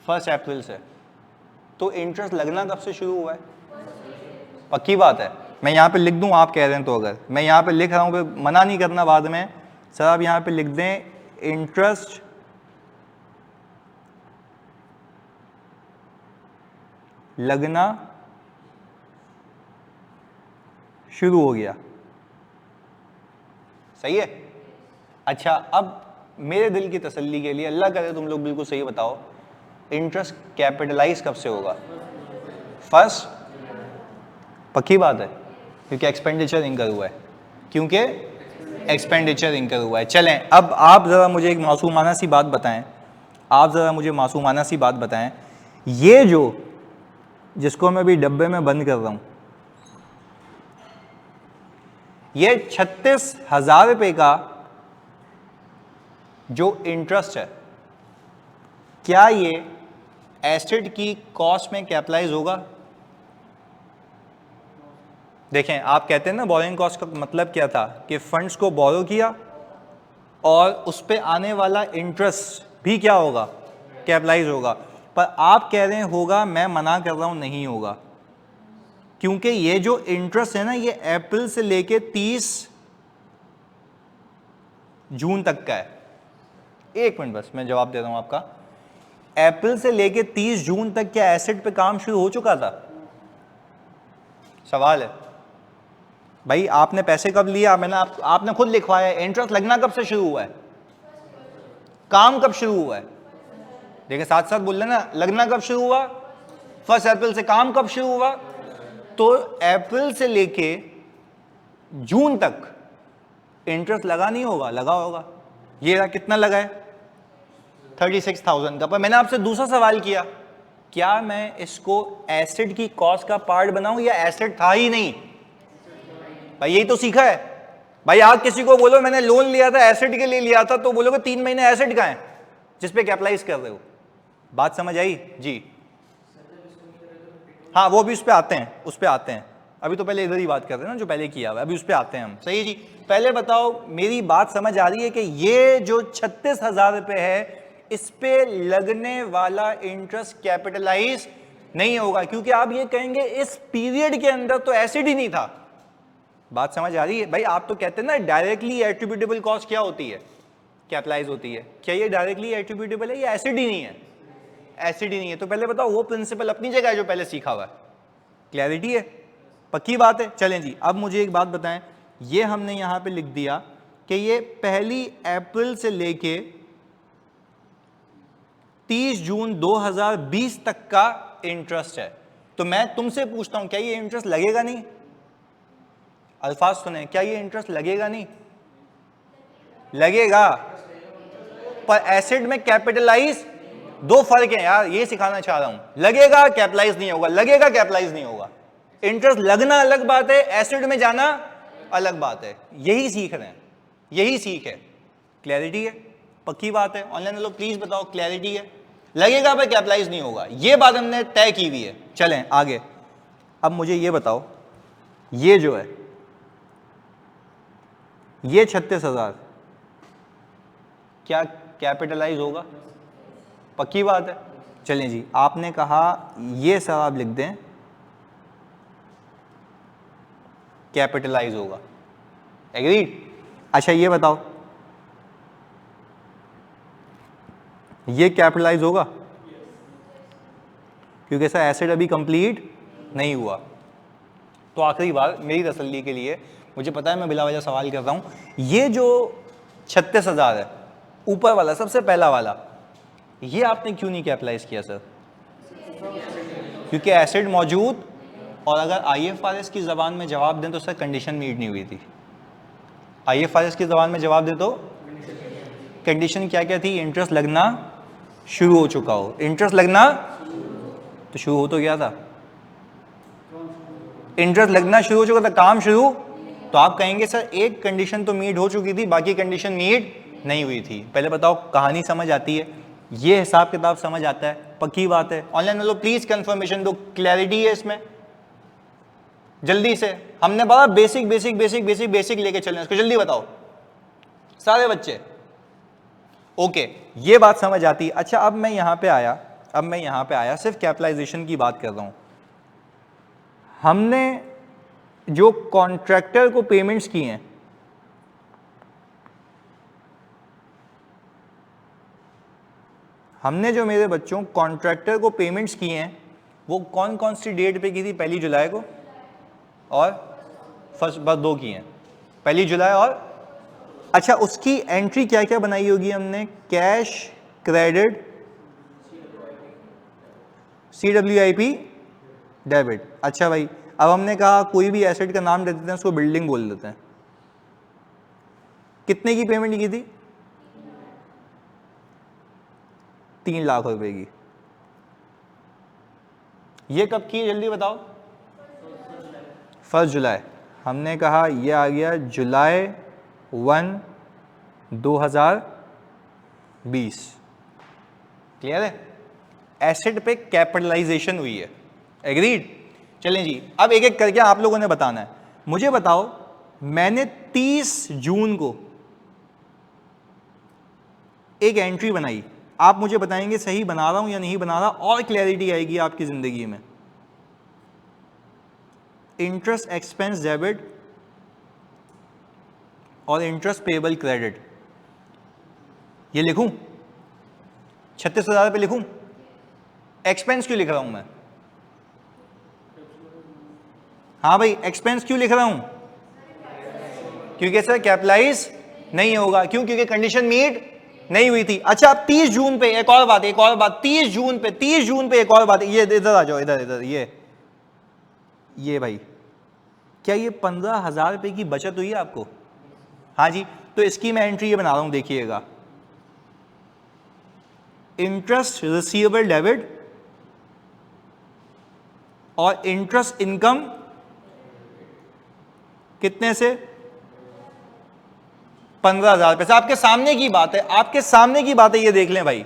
1 अप्रैल से। तो इंटरेस्ट लगना कब से शुरू हुआ है? पक्की बात है? मैं यहाँ पे लिख दूं, आप कह रहे हैं तो, अगर मैं यहाँ पे लिख रहा हूँ, मना नहीं करना बाद में सर, आप यहाँ पे लिख दें इंटरेस्ट लगना शुरू हो गया। सही है? अच्छा, अब मेरे दिल की तसल्ली के लिए, अल्लाह करे तुम लोग बिल्कुल सही बताओ, इंटरेस्ट कैपिटलाइज कब से होगा? 1। पक्की बात है? क्योंकि एक्सपेंडिचर इनकर हुआ है, क्योंकि एक्सपेंडिचर इनकर हुआ है। चलें, अब आप ज़रा मुझे एक मासूमाना सी बात बताएं, आप ज़रा मुझे मासूमाना सी बात बताएं, ये जो, जिसको मैं अभी डब्बे में बंद कर रहा हूं, ये 36,000 रुपये का जो इंटरेस्ट है, क्या ये एसेट की कॉस्ट में कैपिटलाइज होगा? देखें, आप कहते हैं ना बोरिंग कॉस्ट का मतलब क्या था, कि फंड्स को बोरो किया और उस पे आने वाला इंटरेस्ट भी क्या होगा? कैपिटलाइज होगा। पर आप कह रहे हैं होगा, मैं मना कर रहा हूं नहीं होगा, क्योंकि ये जो इंटरेस्ट है ना, ये अप्रैल से लेके 30 जून तक का है। 1 मिनट बस, मैं जवाब दे रहा हूं आपका। अप्रैल से लेके 30 जून तक क्या एसेट पे काम शुरू हो चुका था? सवाल है भाई, आपने पैसे कब लिया? मैंने आपने खुद लिखवाया है। इंटरेस्ट लगना कब से शुरू हुआ है? काम कब शुरू हुआ है? देखिए साथ साथ बोल रहे ना, लगना कब शुरू हुआ? 1 अप्रैल से। काम कब शुरू हुआ? तो अप्रैल से लेके जून तक इंटरेस्ट लगा नहीं होगा? लगा होगा। ये कितना लगा है? 36,000 का। पर मैंने आपसे दूसरा सवाल किया, क्या मैं इसको एसिड की कॉस्ट का पार्ट बनाऊं या एसिड था ही नहीं? भाई यही तो सीखा है। भाई आप किसी को बोलो मैंने लोन लिया था एसिड के लिए लिया था, तो बोलोगे 3 महीने एसिड का है जिस पे कैपिटलाइज कर रहे हो। बात समझ आई जी? हाँ वो भी उस पे आते हैं, उस पे आते हैं। अभी तो पहले इधर ही बात कर रहे हैं ना जो पहले किया हुआ है, अभी उस पे आते हैं हम। सही है जी। पहले बताओ मेरी बात समझ आ रही है कि ये जो 36,000 रुपए है इस पे लगने वाला इंटरेस्ट कैपिटलाइज नहीं होगा, क्योंकि आप ये कहेंगे इस पीरियड के अंदर तो एसिड ही नहीं था। बात समझ आ रही है? भाई आप तो कहते हैं ना डायरेक्टली एट्रीब्यूटेबल कॉस्ट क्या होती है? कैपिटलाइज होती है। क्या ये डायरेक्टली एट्रीब्यूटेबल है या एसिड ही नहीं है? एसिड ही नहीं है। तो पहले बताओ वो प्रिंसिपल अपनी जगह है जो पहले सीखा हुआ है। क्लैरिटी है? पक्की बात है? चलें जी, अब मुझे एक बात बताएं, ये हमने यहां पे लिख दिया कि ये 1 अप्रैल से लेके 30 जून 2020 तक का इंटरेस्ट है। तो मैं तुमसे पूछता हूं क्या ये इंटरेस्ट लगेगा नहीं? अल्फाज सुने, क्या ये इंटरेस्ट लगेगा नहीं? लगेगा। पर एसिड में कैपिटलाइज, दो फर्क है यार, ये सिखाना चाह रहा हूं। लगेगा कैपिटलाइज नहीं होगा, लगेगा कैपिटलाइज नहीं होगा। इंटरेस्ट लगना अलग बात है, एसिड में जाना अलग बात है। यही सीख रहे हैं, यही सीख है। क्लैरिटी है? पक्की बात है? ऑनलाइन वालों प्लीज बताओ क्लैरिटी है? लगेगा पर कैपिटलाइज नहीं होगा, ये बात हमने तय की हुई है। चलें आगे। अब मुझे ये बताओ, ये जो है ये 36,000 क्या कैपिटलाइज होगा? पक्की बात है? चलें जी, आपने कहा ये सब आप लिख दें कैपिटलाइज होगा। एग्रीड? अच्छा ये बताओ ये कैपिटलाइज होगा? क्योंकि सर एसिड अभी कंप्लीट नहीं हुआ। तो आखिरी बार मेरी तसल्ली के लिए, मुझे पता है मैं बिला वजह सवाल कर रहा हूं, ये जो 36,000 है ऊपर वाला सबसे पहला वाला, ये आपने क्यों नहीं कैपिटलाइज किया सर? क्योंकि एसिड मौजूद, और अगर IFRS की जबान में जवाब दें तो सर कंडीशन मीट नहीं हुई थी। IFRS की जबान में जवाब दे तो कंडीशन क्या क्या थी? इंटरेस्ट लगना शुरू हो चुका हो। इंटरेस्ट लगना तो शुरू हो तो गया था, इंटरेस्ट लगना शुरू हो चुका था, काम शुरू। तो आप कहेंगे सर एक कंडीशन तो मीट हो चुकी थी, बाकी कंडीशन मीट नहीं हुई थी। पहले बताओ कहानी समझ आती है? ये हिसाब किताब समझ आता है? पक्की बात है? ऑनलाइन वालों प्लीज कंफर्मेशन दो, क्लैरिटी है इसमें? जल्दी से, हमने बड़ा basic basic basic basic basic लेके चलना है इसको, जल्दी बताओ सारे बच्चे। ओके, ये बात समझ आती है। अच्छा अब मैं यहां पे आया, सिर्फ कैपिटलाइजेशन की बात कर रहा हूं। हमने जो कॉन्ट्रैक्टर को पेमेंट्स की हैं, हमने जो मेरे बच्चों कॉन्ट्रैक्टर को पेमेंट्स की हैं, वो कौन कौन सी डेट पे की थी? 1 जुलाई को और फर्स्ट, बस 2 की हैं, 1 जुलाई और। अच्छा उसकी एंट्री क्या क्या बनाई होगी हमने? Cash, credit, CWIP, debit. अच्छा भाई, अब हमने कहा कोई भी एसेट का नाम दे देते हैं, उसको बिल्डिंग बोल देते हैं। कितने की पेमेंट की थी? 3 लाख रुपए की। ये कब की जल्दी बताओ? 1 जुलाई। हमने कहा ये आ गया जुलाई 1, 2020। क्लियर है? एसेट पे कैपिटलाइजेशन हुई है। एग्रीड? चलें जी, अब एक एक करके आप लोगों ने बताना है। मुझे बताओ, मैंने 30 जून को एक एंट्री बनाई, आप मुझे बताएंगे सही बना रहा हूं या नहीं बना रहा, और क्लैरिटी आएगी आपकी जिंदगी में। इंटरेस्ट एक्सपेंस डेबिट और इंटरेस्ट पेबल क्रेडिट, ये लिखूं? 36,000 पे लिखूं? एक्सपेंस क्यों लिख रहा हूं मैं? हाँ भाई, एक्सपेंस क्यों लिख रहा हूं? क्योंकि सर कैपिटलाइज नहीं होगा। क्यों? क्योंकि कंडीशन मीट नहीं हुई थी। अच्छा अब 30 जून पे एक और बात, 30 जून पे एक और बात, ये इधर आ जाओ, इधर ये भाई, क्या ये 15,000 रुपए की बचत हुई है आपको? हाँ जी, तो इसकी मैं एंट्री ये बना रहा हूं, देखिएगा। इंटरेस्ट रिसीवेबल डेबिट और इंटरेस्ट इनकम कितने से 15,000 रुपए से। आपके सामने की बात है, आपके सामने की बात है, ये देख लें भाई,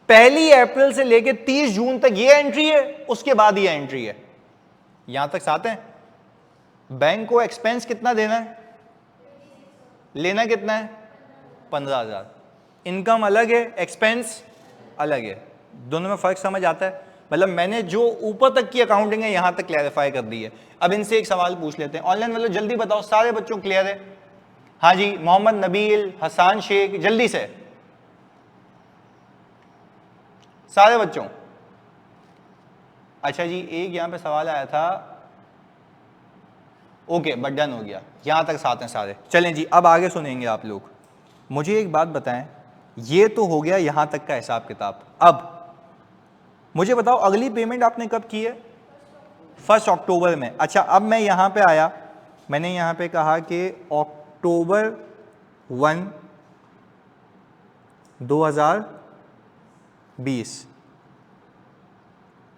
1 अप्रैल से लेके 30 जून तक ये एंट्री है, उसके बाद ये एंट्री है, यहां तक साथ है। बैंक को एक्सपेंस कितना देना है, लेना कितना है 15,000। इनकम अलग है, एक्सपेंस अलग है, दोनों में फर्क समझ आता है। मतलब मैंने जो ऊपर तक की अकाउंटिंग है यहां तक क्लैरिफाई कर दी है। अब इनसे एक सवाल पूछ लेते हैं, ऑनलाइन वालों जल्दी बताओ, सारे बच्चों क्लियर है? हाँ जी, मोहम्मद नबील, हसान शेख, जल्दी से सारे बच्चों। अच्छा जी, एक यहां पे सवाल आया था, ओके बट डन हो गया, यहां तक साथ हैं सारे। चलें जी, अब आगे सुनेंगे आप लोग। मुझे एक बात बताएं, ये तो हो गया यहां तक का हिसाब किताब। अब मुझे बताओ अगली पेमेंट आपने कब की है? 1 अक्टूबर में। अच्छा, अब मैं यहां पे आया, मैंने यहां पे कहा कि अक्टूबर 1, 2020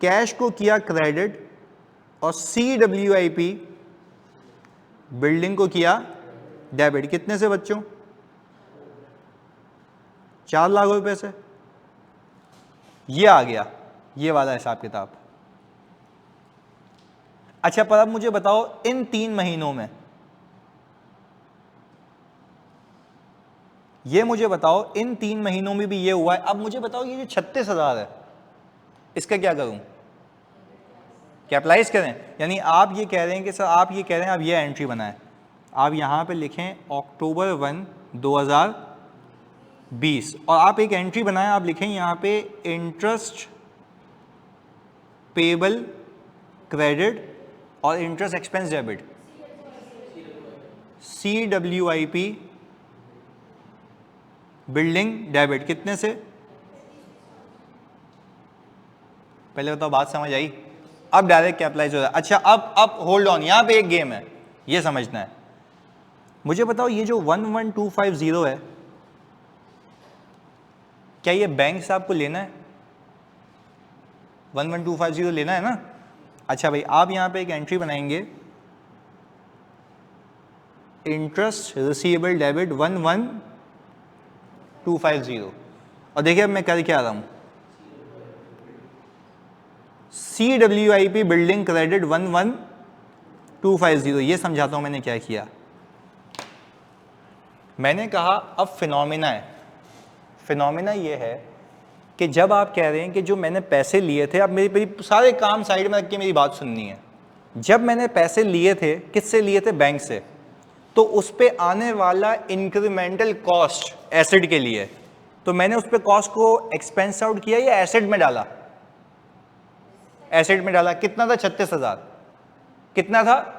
कैश को किया क्रेडिट और CWIP बिल्डिंग को किया डेबिट। कितने से बच्चों? 4 लाख रुपए से। ये आ गया, ये वाला हिसाब किताब। अच्छा, पर अब मुझे बताओ इन 3 महीनों में, ये मुझे बताओ इन 3 महीनों में भी ये हुआ है। अब मुझे बताओ ये जो 36,000 है, इसका क्या करूं? कैपिटलाइज करें? यानी आप ये कह रहे हैं कि सर, आप ये कह रहे हैं आप ये एंट्री बनाएं, आप यहां पे लिखें अक्टूबर 1, 2020 और आप एक एंट्री बनाएं, आप लिखें यहां पे इंटरेस्ट पेबल क्रेडिट और interest expense debit, CWIP building debit. कितने से? पहले बताओ, बात समझ आई? अब डायरेक्ट कैपिटलाइज हो रहा है। अच्छा, अब होल्ड ऑन, यहां पे एक गेम है, ये समझना है। मुझे बताओ ये जो 11250 है, क्या ये बैंक से आपको लेना है? 11250 लेना है ना? अच्छा भाई, आप यहां पे एक एंट्री बनाएंगे, इंटरेस्ट रिसीवेबल डेबिट 11250 और देखिए अब मैं कर क्या रहा हूं, CWIP बिल्डिंग क्रेडिट 11250। ये समझाता हूं मैंने क्या किया। मैंने कहा अब फिनोमिना है, फिनोमिना ये है कि जब आप कह रहे हैं कि जो मैंने पैसे लिए थे, अब मेरी सारे काम साइड में रख के मेरी बात सुननी है। जब मैंने पैसे लिए थे, किससे लिए थे? बैंक से। तो उस पे आने वाला इंक्रीमेंटल कॉस्ट एसेट के लिए, तो मैंने उस पे कॉस्ट को एक्सपेंस आउट किया या एसेट में डाला? एसेट में डाला। कितना था? 36,000। कितना था?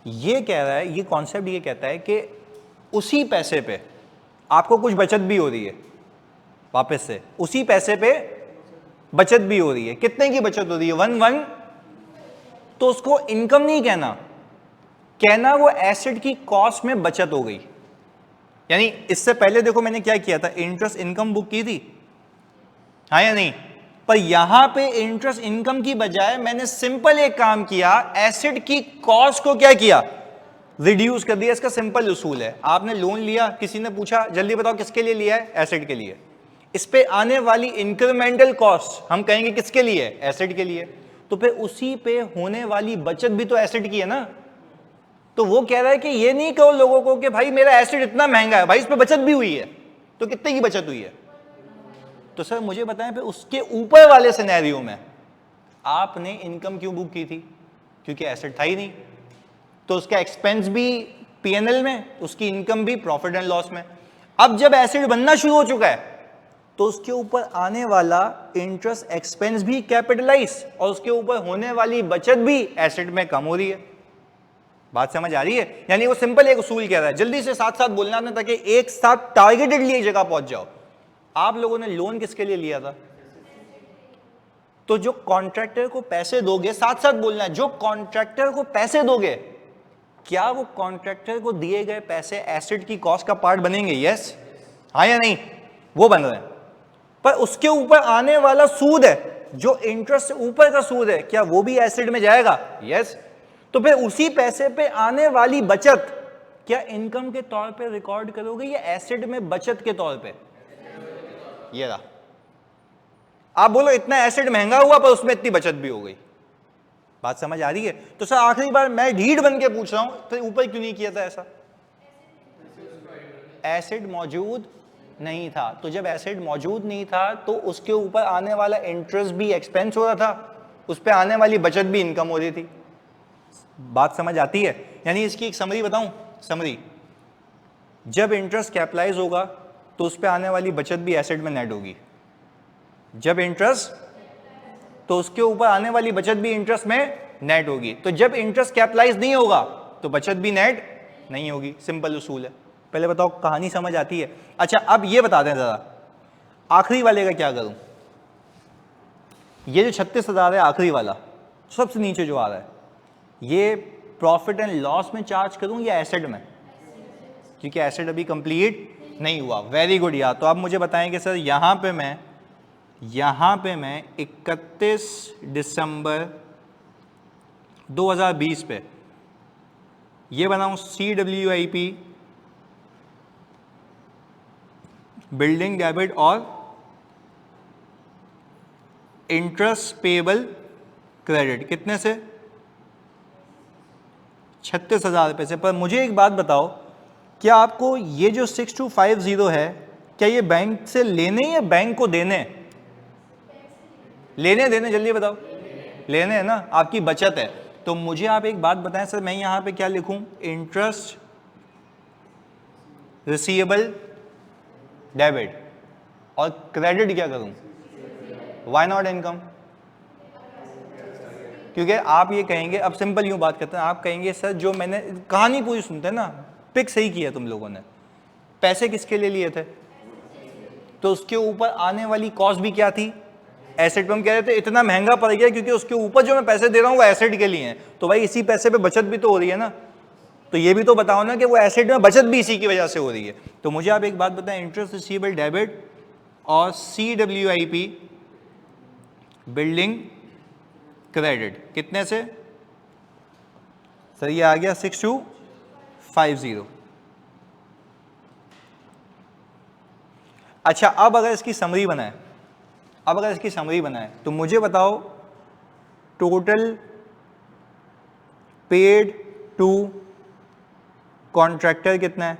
ये कह रहा है, ये कॉन्सेप्ट ये कहता है कि उसी पैसे पे आपको कुछ बचत भी हो रही है, वापस से उसी पैसे पे बचत भी हो रही है। कितने की बचत हो रही है? 1 तो उसको इनकम नहीं कहना, कहना वो एसेट की कॉस्ट में बचत हो गई। यानी इससे पहले देखो मैंने क्या किया था, इंटरेस्ट इनकम बुक की थी, हाँ या नहीं? पर यहां पे इंटरेस्ट इनकम की बजाय मैंने सिंपल एक काम किया, एसेट की कॉस्ट को क्या किया? रिड्यूस कर दिया। इसका सिंपल उसूल है, आपने लोन लिया, किसी ने पूछा जल्दी बताओ किसके लिए लिया है? एसेट के लिए। इस पे आने वाली इंक्रीमेंटल कॉस्ट हम कहेंगे किसके लिए? एसेट के लिए। तो फिर उसी पे होने वाली बचत भी तो एसेट की है ना। तो वो कह रहा है कि ये नहीं कहो लोगों को कि भाई मेरा एसेट इतना महंगा है, भाई इस पे बचत भी हुई है। तो कितने की बचत हुई है? तो सर मुझे बताएं फिर उसके ऊपर वाले सिनेरियो में आपने इनकम क्यों बुक की थी? क्योंकि एसेट था ही नहीं, तो उसका एक्सपेंस भी पीएनएल में, उसकी इनकम भी प्रॉफिट एंड लॉस में। अब जब एसेट बनना शुरू हो चुका है तो उसके ऊपर आने वाला इंटरेस्ट एक्सपेंस भी कैपिटलाइज और उसके ऊपर होने वाली बचत भी एसेट में कम हो रही है। बात समझ आ रही है? यानी वो सिंपल एक उसूल कह रहा है, जल्दी से साथ साथ बोलना ना, ताकि एक साथ टारगेटेडली एक जगह पहुंच जाओ। आप लोगों ने लोन किसके लिए लिया था? तो जो कॉन्ट्रैक्टर को पैसे दोगे, साथ साथ बोलना है, जो कॉन्ट्रैक्टर को पैसे दोगे, क्या वो कॉन्ट्रैक्टर को दिए गए पैसे एसेट की कॉस्ट का पार्ट बनेंगे? यस, हाँ या नहीं? वो बन रहे हैं। पर उसके ऊपर आने वाला सूद है जो इंटरेस्ट से ऊपर का सूद है क्या वो भी एसिड में जाएगा? यस। तो फिर उसी पैसे पे आने वाली बचत क्या इनकम के तौर पे रिकॉर्ड करोगे या एसिड में बचत के तौर पे? ये रहा। आप बोलो इतना एसिड महंगा हुआ पर उसमें इतनी बचत भी हो गई। बात समझ आ रही है? तो सर आखिरी बार मैं ढीठ बन के पूछ रहा हूं, फिर ऊपर क्यों नहीं किया था ऐसा? एसिड मौजूद नहीं था। तो जब एसिड मौजूद नहीं था तो उसके ऊपर आने वाला इंटरेस्ट भी एक्सपेंस हो रहा था, उस पर आने वाली बचत भी इनकम हो रही थी। बात समझ आती है? यानी इसकी एक समरी बताऊं, समरी, जब इंटरेस्ट कैपिटलाइज होगा तो उस पर आने वाली बचत भी एसिड में नेट होगी। जब इंटरेस्ट, तो उसके ऊपर आने वाली बचत भी इंटरेस्ट में नेट होगी। तो जब इंटरेस्ट कैपिटलाइज नहीं होगा तो बचत भी नेट नहीं होगी। सिंपल उसूल है। पहले बताओ कहानी समझ आती है? अच्छा अब ये बता दें जरा, आखिरी वाले का क्या करूं? ये जो 36,000 है आखिरी वाला, सबसे नीचे जो आ रहा है, ये प्रॉफिट एंड लॉस में चार्ज करूं या एसेट में? क्योंकि एसेट अभी कंप्लीट नहीं हुआ। वेरी गुड यार। तो आप मुझे बताएं कि सर यहां पे मैं 31 दिसंबर 2020 पे ये बनाऊं CWIP बिल्डिंग डेबिट और इंटरेस्ट पेबल क्रेडिट कितने से? 36,000 रुपये से। पर मुझे एक बात बताओ, क्या आपको ये जो 6250 है क्या ये बैंक से लेने या बैंक को देने? लेने देने, जल्दी बताओ। लेने है ना, आपकी बचत है। तो मुझे आप एक बात बताएं सर, मैं यहां पे क्या लिखूं? इंटरेस्ट रिसीवेबल डेबिट और क्रेडिट क्या करूं? Why not income? क्योंकि आप ये कहेंगे, अब सिंपल यूं बात करते हैं, आप कहेंगे सर जो मैंने कहानी पूरी सुनते हैं ना, पिक सही किया तुम लोगों ने, पैसे किसके लिए लिए थे? तो उसके ऊपर आने वाली कॉस्ट भी क्या थी? एसेट पे हम कह रहे थे इतना महंगा पड़ गया क्योंकि उसके ऊपर जो मैं पैसे दे रहा हूं वो एसेट के लिए हैं। तो भाई इसी पैसे पे बचत भी तो हो रही है ना, तो ये भी तो बताओ ना कि वो एसेट में बचत भी इसी की वजह से हो रही है। तो मुझे आप एक बात बताएं, इंटरेस्ट रिसीवेबल डेबिट और CWIP बिल्डिंग क्रेडिट कितने से? सर ये आ गया 6250। अच्छा अब अगर इसकी समरी बनाए, तो मुझे बताओ टोटल पेड टू कॉन्ट्रैक्टर कितना है?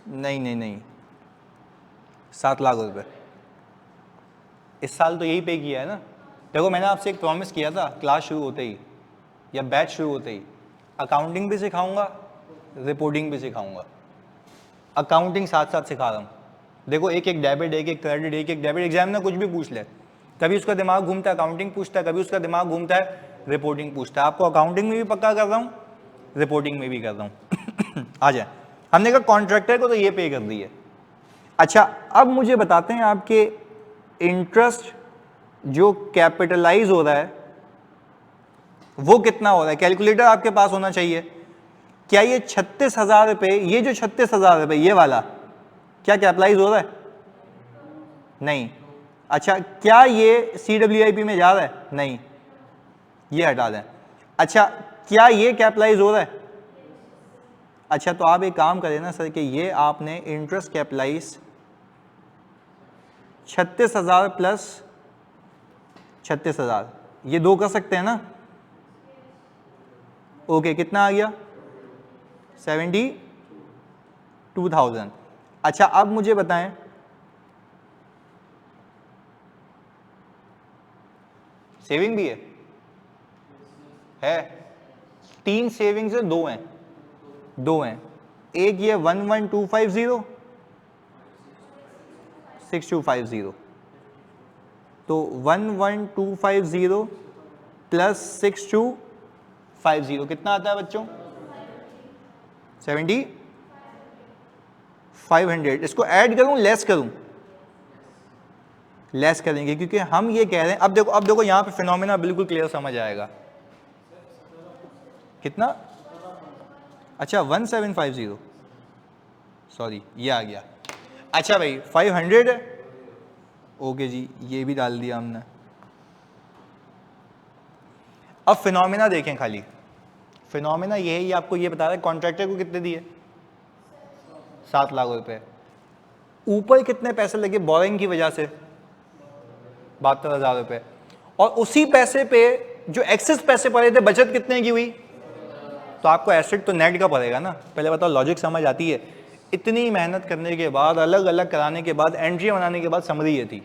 नहीं 7 लाख रुपए। इस साल तो यही पे किया है ना। देखो मैंने आपसे एक प्रॉमिस किया था क्लास शुरू होते ही या बैच शुरू होते ही, अकाउंटिंग भी सिखाऊंगा, रिपोर्टिंग भी सिखाऊंगा। अकाउंटिंग साथ साथ सिखा रहा हूँ। देखो एक एक डेबिट, एक एक क्रेडिट, एक एक डेबिट, एग्जाम में कुछ भी पूछ ले, कभी उसका दिमाग घूमता है अकाउंटिंग पूछता है, कभी उसका दिमाग घूमता है रिपोर्टिंग पूछता है। आपको अकाउंटिंग में भी पक्का कर रहा हूँ, रिपोर्टिंग में भी कर रहा हूँ। आ जाए, हमने कहा कॉन्ट्रैक्टर को तो ये पे कर दी है। अच्छा अब मुझे बताते हैं आपके इंटरेस्ट जो कैपिटलाइज हो रहा है वो कितना हो रहा है? कैलकुलेटर आपके पास होना चाहिए। क्या ये 36,000 रुपये, ये जो 36,000 रुपये ये वाला क्या कैपिटलाइज हो रहा है? नहीं। अच्छा क्या ये CWIP में जा रहा है? नहीं, ये हटा दें। अच्छा क्या ये कैपिटलाइज हो रहा है? अच्छा तो आप एक काम करें ना सर कि ये आपने इंटरेस्ट कैपिटलाइज 36,000 प्लस 36,000, ये दो कर सकते हैं ना? ओके कितना आ गया? 72,000। अच्छा अब मुझे बताएं सेविंग भी है 3 सेविंग्स है, 2 हैं। एक ये 11250 6250, तो 11250 प्लस 6250 कितना आता है बच्चों? 7500। इसको ऐड करूं लेस करूं? लेस करेंगे क्योंकि हम ये कह रहे हैं, अब देखो यहां पे फिनोमेना बिल्कुल क्लियर समझ आएगा। कितना? अच्छा 1750, सॉरी ये आ गया। अच्छा भाई 500 ओके जी, ये भी डाल दिया हमने। अब फिनोमेना देखें, खाली फिनोमेना ये है, ये आपको ये बता रहा है कॉन्ट्रैक्टर को कितने दिए, 7 लाख रुपए। ऊपर कितने पैसे लगे बोरिंग की वजह से, 72,000 रुपए। और उसी पैसे पे जो एक्सेस पैसे पड़े थे, बचत कितने की हुई, तो आपको एसेट तो नेट का पड़ेगा ना। पहले बताओ, लॉजिक समझ आती है? इतनी मेहनत करने के बाद, अलग अलग कराने के बाद, एंट्री बनाने के बाद समरी ये थी।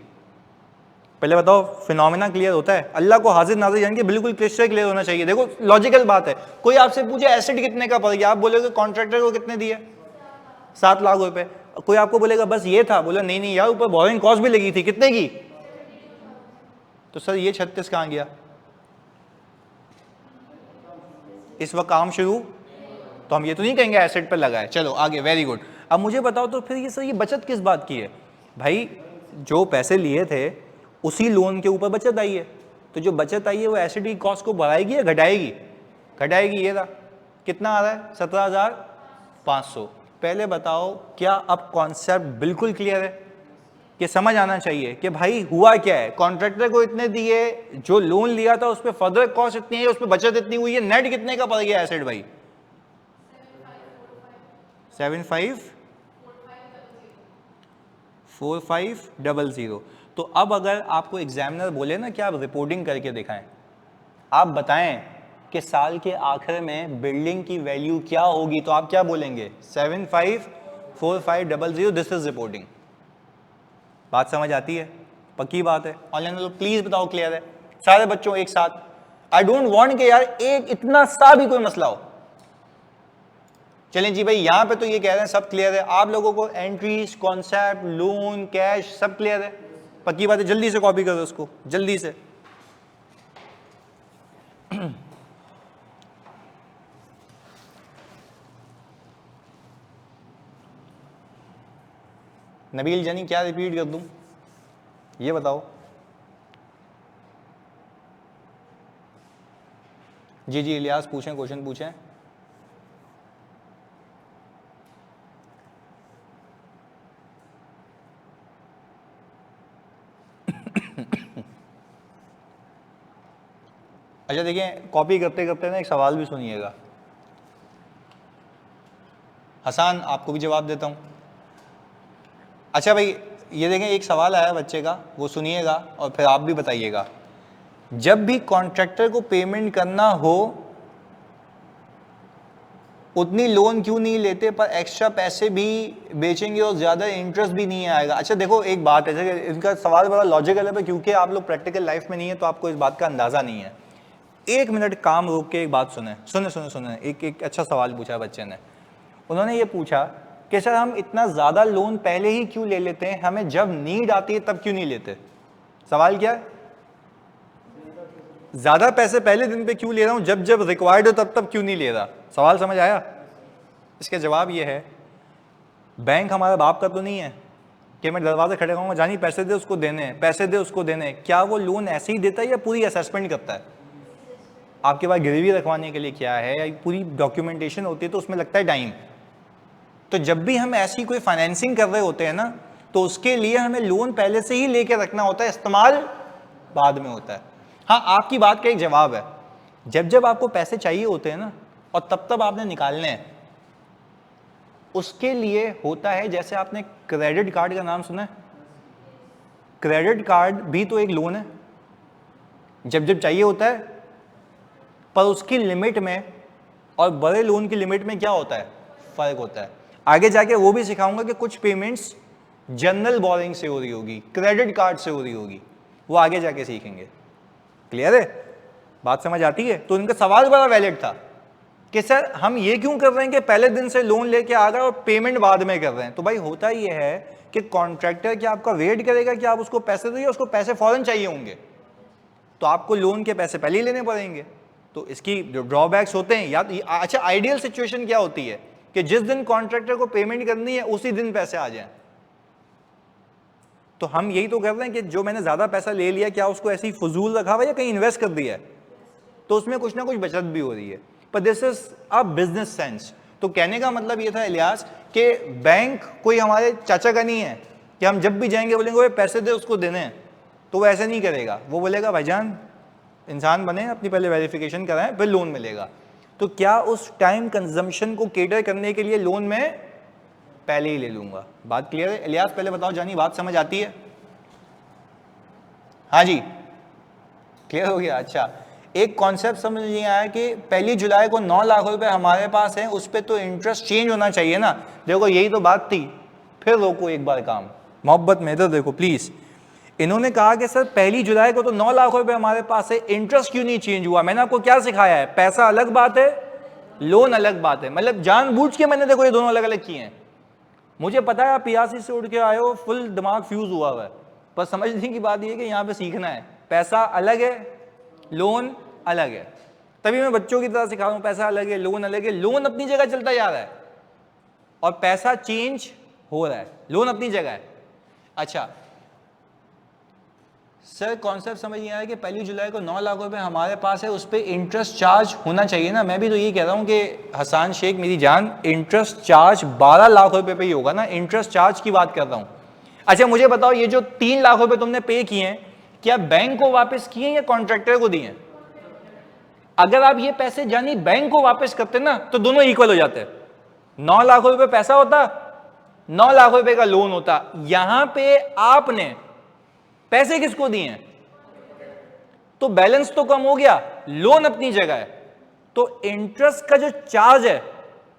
पहले बताओ, फिनोमेना क्लियर होता है? अल्लाह को हाजिर नाजिर जान के बिल्कुल क्लियर क्लियर होना चाहिए। देखो लॉजिकल बात है, कोई आपसे पूछे एसेट कितने का पड़ गया, आप बोलोगे कॉन्ट्रैक्टर को कितने दिए, 7 लाख रुपए। कोई आपको बोलेगा बस ये था, बोला नहीं नहीं यार ऊपर बोरिंग कॉस्ट भी लगी थी, कितने की, तो सर ये 36 कहां गया, इस वक्त काम शुरू, तो हम ये तो नहीं कहेंगे एसेट पर लगा है। चलो आगे, वेरी गुड। अब मुझे बताओ तो फिर ये सर ये बचत किस बात की है? भाई जो पैसे लिए थे उसी लोन के ऊपर बचत आई है, तो जो बचत आई है वो एसेट की कॉस्ट को बढ़ाएगी या घटाएगी? घटाएगी। ये रहा, कितना आ रहा है, 17,500। पहले बताओ क्या अब कॉन्सेप्ट बिल्कुल क्लियर है कि समझ आना चाहिए कि भाई हुआ क्या है, कॉन्ट्रैक्टर को इतने दिए, जो लोन लिया था उस पर फर्दर कॉस्ट इतनी है, उस पर बचत इतनी हुई है, नेट कितने का पड़ गया एसेट भाई, 754500। तो अब अगर आपको एग्जामिनर बोले ना कि आप रिपोर्टिंग करके दिखाएं, आप बताएं कि साल के आखिर में बिल्डिंग की वैल्यू क्या होगी, तो आप क्या बोलेंगे, 754500, दिस इज रिपोर्टिंग। बात समझ आती है? पक्की बात है? ऑनलाइन वालों प्लीज बताओ क्लियर है? सारे बच्चों एक साथ, आई डोंट वांट कि यार एक इतना सा भी कोई मसला हो। चलें जी भाई, यहां पे तो ये कह रहे हैं सब क्लियर है, आप लोगों को एंट्रीज, कॉन्सेप्ट, लोन, कैश सब क्लियर है? पक्की बात है? जल्दी से कॉपी करो उसको, जल्दी से। नबील जानी क्या रिपीट कर दूं, ये बताओ। जी जी इलियास पूछें, क्वेश्चन पूछें। अच्छा देखिए, कॉपी करते करते ना एक सवाल भी सुनिएगा। हसन आपको भी जवाब देता हूं। अच्छा भाई ये देखें, एक सवाल आया बच्चे का, वो सुनिएगा और फिर आप भी बताइएगा। जब भी कॉन्ट्रैक्टर को पेमेंट करना हो उतनी लोन क्यों नहीं लेते, पर एक्स्ट्रा पैसे भी बेचेंगे और ज्यादा इंटरेस्ट भी नहीं आएगा? अच्छा देखो एक बात है, इनका सवाल बड़ा लॉजिकल है, क्योंकि आप लोग प्रैक्टिकल लाइफ में नहीं है तो आपको इस बात का अंदाजा नहीं है। एक मिनट काम रोक के एक बात सुने, सुने सुने सुने। एक अच्छा सवाल पूछा बच्चे ने। उन्होंने ये पूछा कि सर हम इतना ज्यादा लोन पहले ही क्यों ले लेते हैं, हमें जब नीड आती है तब क्यों नहीं लेते? सवाल क्या है? ज्यादा पैसे पहले दिन पे क्यों ले रहा हूं, जब जब रिक्वायर्ड हो तब तब क्यों नहीं ले रहा? सवाल समझ आया? इसका जवाब ये है, बैंक हमारा बाप का तो नहीं है कि मैं दरवाजे खड़े रहूंगा, जानी पैसे दे उसको देने, पैसे दे उसको देने। क्या वो लोन ऐसे ही देता है या पूरी असेसमेंट करता है? आपके पास गिरवी रखवाने के लिए क्या है, या पूरी डॉक्यूमेंटेशन होती है तो उसमें लगता है टाइम। तो जब भी हम ऐसी कोई फाइनेंसिंग कर रहे होते हैं ना, तो उसके लिए हमें लोन पहले से ही लेके रखना होता है, इस्तेमाल बाद में होता है। हाँ आपकी बात का एक जवाब है, जब जब आपको पैसे चाहिए होते हैं ना और तब तब आपने निकालने हैं, उसके लिए होता है, जैसे आपने क्रेडिट कार्ड का नाम सुना है, क्रेडिट कार्ड भी तो एक लोन है, जब जब चाहिए होता है, पर उसकी लिमिट में और बड़े लोन की लिमिट में क्या होता है, फर्क होता है। आगे जाके वो भी सिखाऊंगा कि कुछ पेमेंट्स जनरल बोरिंग से हो रही होगी, क्रेडिट कार्ड से हो रही होगी, वो आगे जाके सीखेंगे। क्लियर है? बात समझ आती है? तो इनका सवाल बड़ा वैलिड था कि सर हम ये क्यों कर रहे हैं कि पहले दिन से लोन लेके आ गए और पेमेंट बाद में कर रहे हैं। तो भाई होता ये है कि कॉन्ट्रैक्टर क्या आपका वेट करेगा कि आप उसको पैसे दो, उसको पैसे फौरन चाहिए होंगे, तो आपको लोन के पैसे पहले ही लेने पड़ेंगे। तो इसकी जो ड्रॉबैक्स होते हैं, या अच्छा आइडियल सिचुएशन क्या होती है कि जिस दिन कॉन्ट्रैक्टर को पेमेंट करनी है उसी दिन पैसे आ जाएं। तो हम यही तो कर रहे हैं कि जो मैंने ज्यादा पैसा ले लिया, क्या उसको ऐसे ही फजूल रखा हुआ या कहीं इन्वेस्ट कर दिया है, तो उसमें कुछ ना कुछ बचत भी हो रही है। पर this is a business sense. तो कहने का मतलब ये था इलियास कि बैंक कोई हमारे चाचा का नहीं है कि हम जब भी जाएंगे बोलेंगे वो पैसे दे, उसको देने हैं, तो वो ऐसे नहीं करेगा। वो बोलेगा भाईजान इंसान बने, अपनी पहले वेरिफिकेशन कराएं फिर लोन मिलेगा। तो क्या उस टाइम कंजम्पशन को केटर करने के लिए लोन में पहले ही ले लूंगा? बात क्लियर है? इलियास पहले बताओ जानी, बात समझ आती है? हाँ जी, क्लियर हो गया? अच्छा, एक कॉन्सेप्ट समझ नहीं आया कि 1 जुलाई को 9 लाख रुपए हमारे पास है, उस पर तो इंटरेस्ट चेंज होना चाहिए ना। देखो यही तो बात थी। फिर रोको एक बार काम, मोहब्बत में इधर देखो प्लीज। इन्होंने कहा कि सर 1 जुलाई को तो 9 लाख रुपए हमारे पास है, इंटरेस्ट क्यों नहीं चेंज हुआ? मैंने आपको क्या सिखाया है? पैसा अलग बात है, लोन अलग बात है। मतलब जानबूझ के मैंने देखो ये दोनों अलग अलग किए हैं। मुझे पता है आप पियासी से उड़ के आए हो, फुल दिमाग फ्यूज हुआ हुआ है, पर समझने की बात यह कि यहाँ पे सीखना है। पैसा अलग है, लोन अलग है। तभी मैं बच्चों की तरह सिखा रहा हूं, पैसा अलग है, लोन अलग है। लोन अपनी जगह चलता जा रहा है और पैसा चेंज हो रहा है, लोन अपनी जगह है। अच्छा सर कॉन्सेप्ट समझ नहीं आया कि 1 जुलाई को 9 लाख रुपए हमारे पास है, उस पर इंटरेस्ट चार्ज होना चाहिए ना। मैं भी तो यही कह रहा हूं कि हसान शेख मेरी जान, इंटरेस्ट चार्ज 12 लाख रुपए पे ही होगा ना, इंटरेस्ट चार्ज की बात कर रहा हूं। अच्छा मुझे बताओ, ये जो 3 लाख रुपए तुमने पे किए हैं, क्या बैंक को वापस किए या कॉन्ट्रैक्टर को दिए? अगर आप ये पैसे जानी बैंक को वापस करते ना तो दोनों इक्वल हो जाते। 9 लाख रुपए पैसा होता, 9 लाख रुपए का लोन होता। यहां पे आपने पैसे किसको दिए हैं? तो बैलेंस तो कम हो गया, लोन अपनी जगह है। तो इंटरेस्ट का जो चार्ज है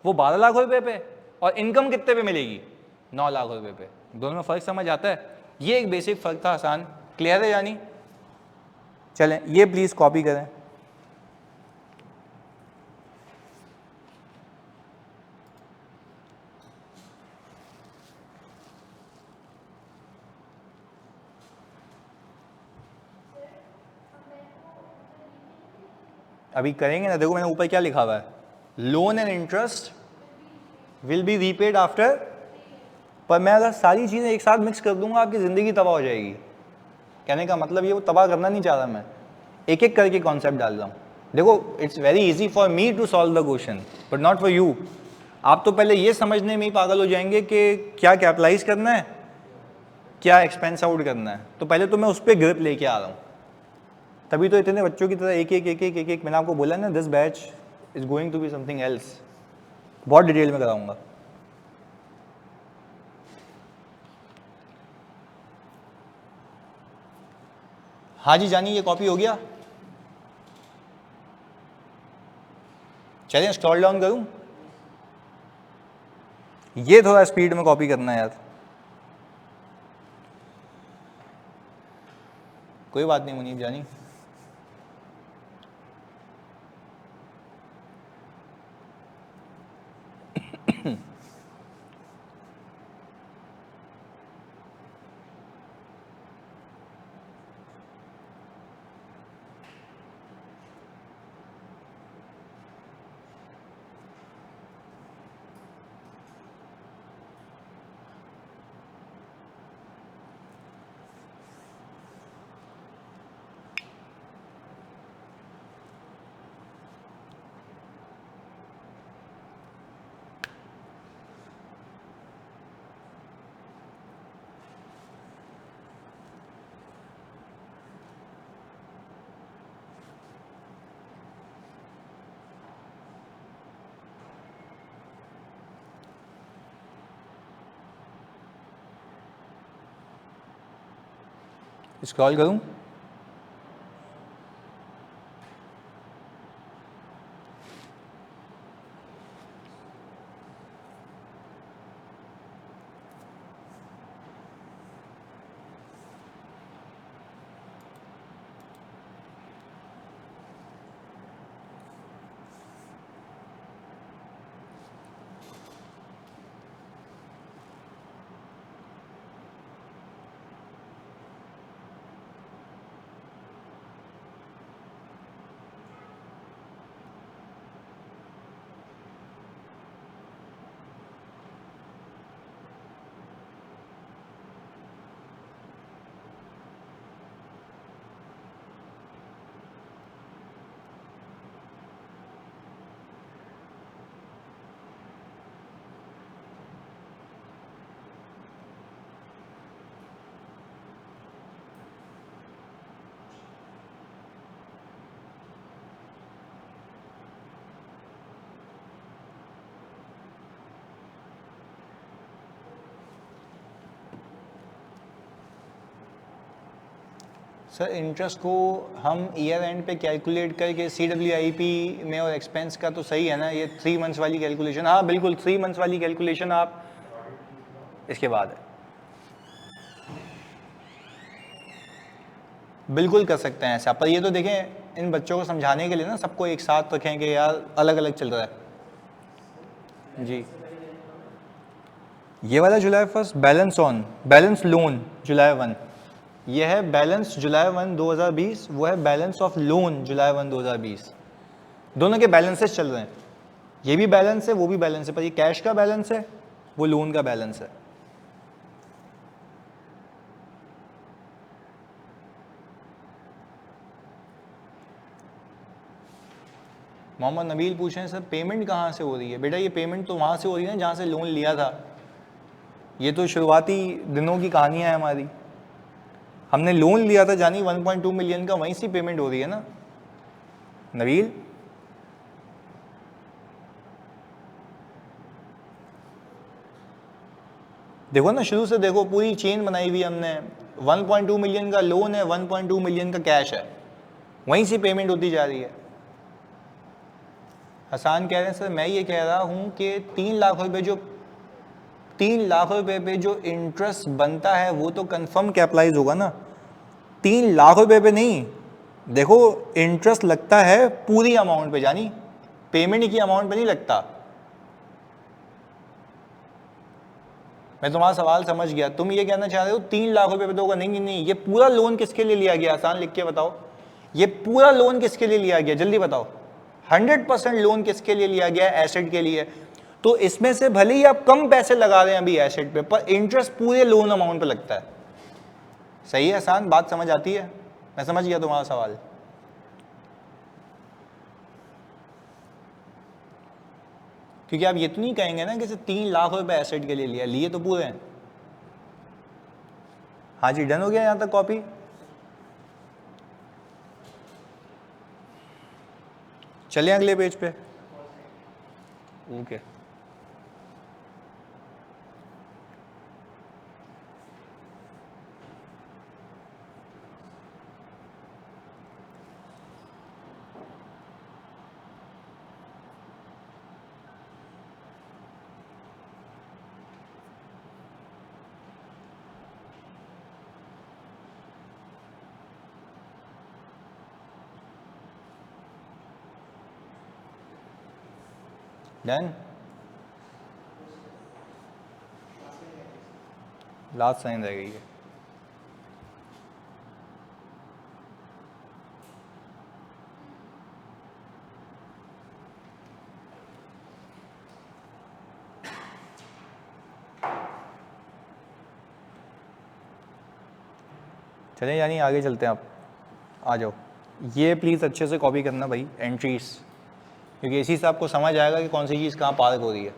वो 12 लाख रुपए पे, और इनकम कितने पे मिलेगी? 9 लाख रुपए पे। दोनों में फर्क समझ आता है? ये एक बेसिक फर्क था। आसान, क्लियर है यानी? चलें ये प्लीज कॉपी करें। अभी करेंगे ना, देखो मैंने ऊपर क्या लिखा हुआ है, loan and interest will be repaid after. पर मैं अगर सारी चीज़ें एक साथ मिक्स कर दूंगा आपकी ज़िंदगी तबाह हो जाएगी। कहने का मतलब ये वो तबाह करना नहीं चाह रहा मैं, एक एक करके कॉन्सेप्ट डाल रहा हूँ। देखो it's very easy for me to solve the question but not for you. आप तो पहले ये समझने में ही पागल हो जाएंगे कि क्या कैपिटलाइज करना है, क्या एक्सपेंस आउट करना है। तो पहले तो मैं उस पर ग्रिप लेके आ रहा हूँ, तभी तो इतने बच्चों की तरह एक एक एक एक एक एक मैंने आपको बोला ना, this batch is going to be something else. बहुत डिटेल में कराऊंगा। हाँ जी जानी, ये कॉपी हो गया? चलिए स्क्रॉल डाउन करूं, ये थोड़ा स्पीड में कॉपी करना है यार। कोई बात नहीं मुनीब जानी। स्क्रॉल करूं? सर इंटरेस्ट को हम ईयर एंड पे कैलकुलेट करके CWIP में और एक्सपेंस का तो सही है ना, ये 3 मंथ्स वाली कैलकुलेशन, हाँ बिल्कुल 3 मंथ्स वाली कैलकुलेशन आप इसके बाद है बिल्कुल कर सकते हैं ऐसा। पर ये तो देखें इन बच्चों को समझाने के लिए ना, सबको एक साथ रखें कि यार अलग अलग चल रहा है जी। ये वाला जुलाई 1 बैलेंस ऑन बैलेंस लोन जुलाई 1, ये है बैलेंस जुलाई 1 2020, वो है बैलेंस ऑफ लोन जुलाई 1 2020। दोनों के बैलेंसेस चल रहे हैं, ये भी बैलेंस है वो भी बैलेंस है, पर ये कैश का बैलेंस है वो लोन का बैलेंस है। मोहम्मद नबील पूछ रहे हैं सर पेमेंट कहाँ से हो रही है? बेटा ये पेमेंट तो वहाँ से हो रही है ना जहाँ से लोन लिया था। ये तो शुरुआती दिनों की कहानियाँ है हमारी। हमने लोन लिया था जानी 1.2 मिलियन का, वहीं से पेमेंट हो रही है ना नबील। देखो ना शुरू से देखो, पूरी चेन बनाई हुई हमने। 1.2 मिलियन का लोन है, 1.2 मिलियन का कैश है, वहीं से पेमेंट होती जा रही है। हसान कह रहे हैं सर मैं ये कह रहा हूँ कि 3 लाख रुपए पे जो इंटरेस्ट बनता है वो तो कंफर्म कैपिटलाइज होगा ना, 3 लाख रुपए पे नहीं। देखो इंटरेस्ट लगता है पूरी अमाउंट पे, जानी पेमेंट की अमाउंट पे नहीं लगता। मैं तुम्हारा सवाल समझ गया, तुम ये कहना चाह रहे हो 3 लाख रुपए पे तो होगा। नहीं नहीं, ये पूरा लोन किसके लिए लिया गया? आसान लिख के बताओ, ये पूरा लोन किसके लिए लिया गया? जल्दी बताओ। 100% लोन किसके लिए लिया गया? एसेट के लिए। तो इसमें से भले ही आप कम पैसे लगा रहे हैं अभी एसेट पे, पर इंटरेस्ट पूरे लोन अमाउंट पे लगता है। सही है आसान, बात समझ आती है? मैं समझ गया तुम्हारा सवाल। क्योंकि आप ये तो नहीं कहेंगे ना कि 3 लाख रुपए एसेट के लिए लिया, लिए तो पूरे हैं। हाँ जी डन हो गया यहां तक कॉपी। चलिए अगले पेज पे। ओके डन, लास्ट साइन रह गई है। चलें यानी आगे चलते हैं, आप आ जाओ। ये प्लीज़ अच्छे से कॉपी करना भाई एंट्रीज, क्योंकि इसी से आपको समझ आएगा कि कौन सी चीज़ कहाँ पार्क हो रही है।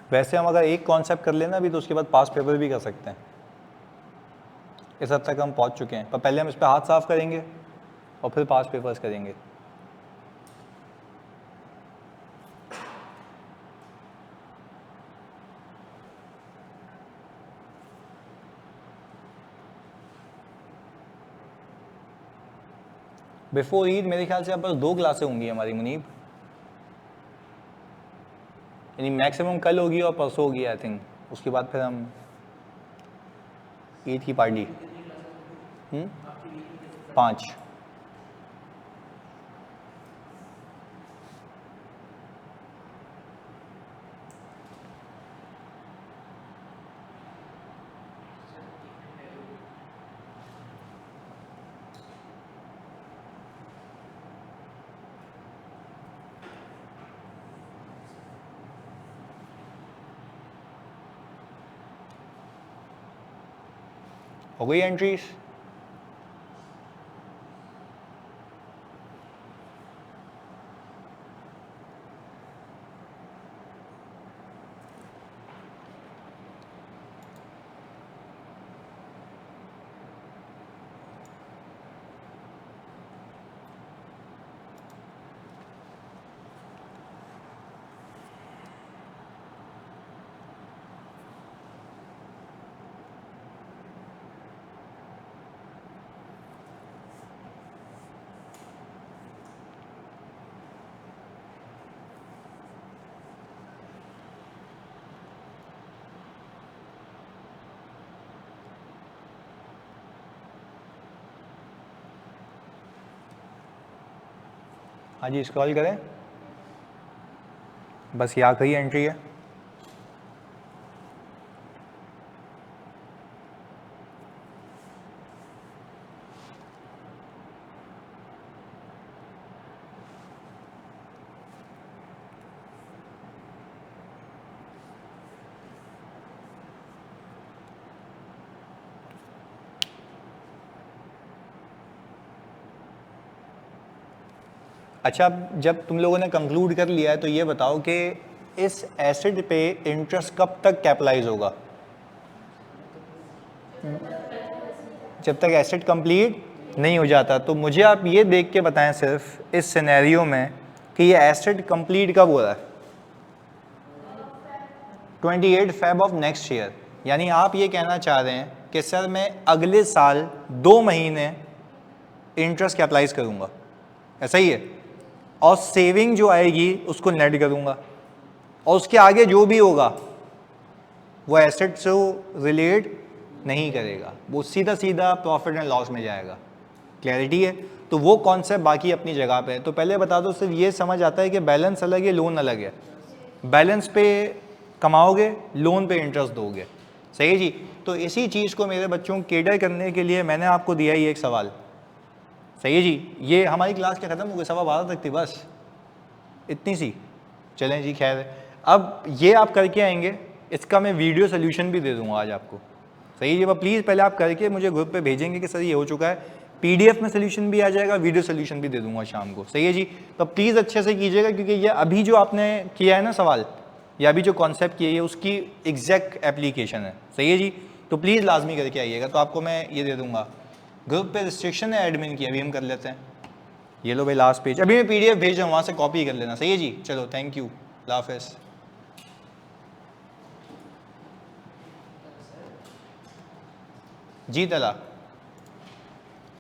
वैसे हम अगर एक कॉन्सेप्ट कर लेना भी तो उसके बाद पास पेपर भी कर सकते हैं। इस हद तक हम पहुंच चुके हैं, पर पहले हम इस पर हाथ साफ करेंगे और फिर पास पेपर्स करेंगे। बिफोर ईद मेरे ख्याल से अब बस 2 क्लासें होंगी हमारी मुनीब, यानी मैक्सिमम कल होगी और परसों होगी आई थिंक। उसके बाद फिर हम ईद की पार्टी। 5। हो गई एंट्रीज। हाँ जी, स्क्रॉल करें, बस ये आखिरी एंट्री है। अच्छा, जब तुम लोगों ने कंक्लूड कर लिया है तो ये बताओ कि इस एसेट पे इंटरेस्ट कब तक कैपिटलाइज होगा? जब तक एसेट कंप्लीट नहीं हो जाता। तो मुझे आप ये देख के बताएं सिर्फ इस सिनेरियो में कि ये एसेट कंप्लीट कब हो रहा है? 28 फेब ऑफ नेक्स्ट ईयर। यानी आप ये कहना चाह रहे हैं कि सर मैं अगले साल 2 महीने इंटरेस्ट कैपिटलाइज करूंगा, ऐसा ही है, और सेविंग जो आएगी उसको नेट करूंगा, और उसके आगे जो भी होगा वो एसेट से रिलेट नहीं करेगा, वो सीधा सीधा प्रॉफिट एंड लॉस में जाएगा। क्लैरिटी है? तो वो कॉन्सेप्ट बाकी अपनी जगह पे है। तो पहले बता दो, सिर्फ ये समझ आता है कि बैलेंस अलग है, लोन अलग है। बैलेंस पे कमाओगे, लोन पे इंटरेस्ट दोगे, सही है जी। तो इसी चीज़ को मेरे बच्चों को केटर करने के लिए मैंने आपको दिया ही एक सवाल, सही है जी। ये हमारी क्लास के ख़त्म हो गई, 12:15 तक थी बस, इतनी सी। चलें जी, खैर अब ये आप करके आएंगे, इसका मैं वीडियो सोल्यूशन भी दे दूंगा आज आपको, सही है। प्लीज़ पहले आप करके मुझे ग्रुप पे भेजेंगे कि सर ये हो चुका है, पीडीएफ में सोल्यूशन भी आ जाएगा, वीडियो सोल्यूशन भी दे दूंगा शाम को, सही है जी। तो प्लीज़ अच्छे से कीजिएगा, क्योंकि ये अभी जो आपने किया है ना सवाल, या अभी जो कॉन्सेप्ट किया है उसकी एग्जैक्ट एप्लीकेशन है, सही है जी। तो प्लीज़ लाजमी करके आइएगा। तो आपको मैं ये दे दूंगा, ग्रुप पे रिस्ट्रिक्शन है एडमिन की, अभी हम कर लेते हैं। ये लो भाई लास्ट पेज, अभी मैं पीडीएफ भेज रहा हूँ, वहाँ से कॉपी कर लेना, सही है जी। चलो थैंक यू, अल्लाह हाफ़िज़। जी तला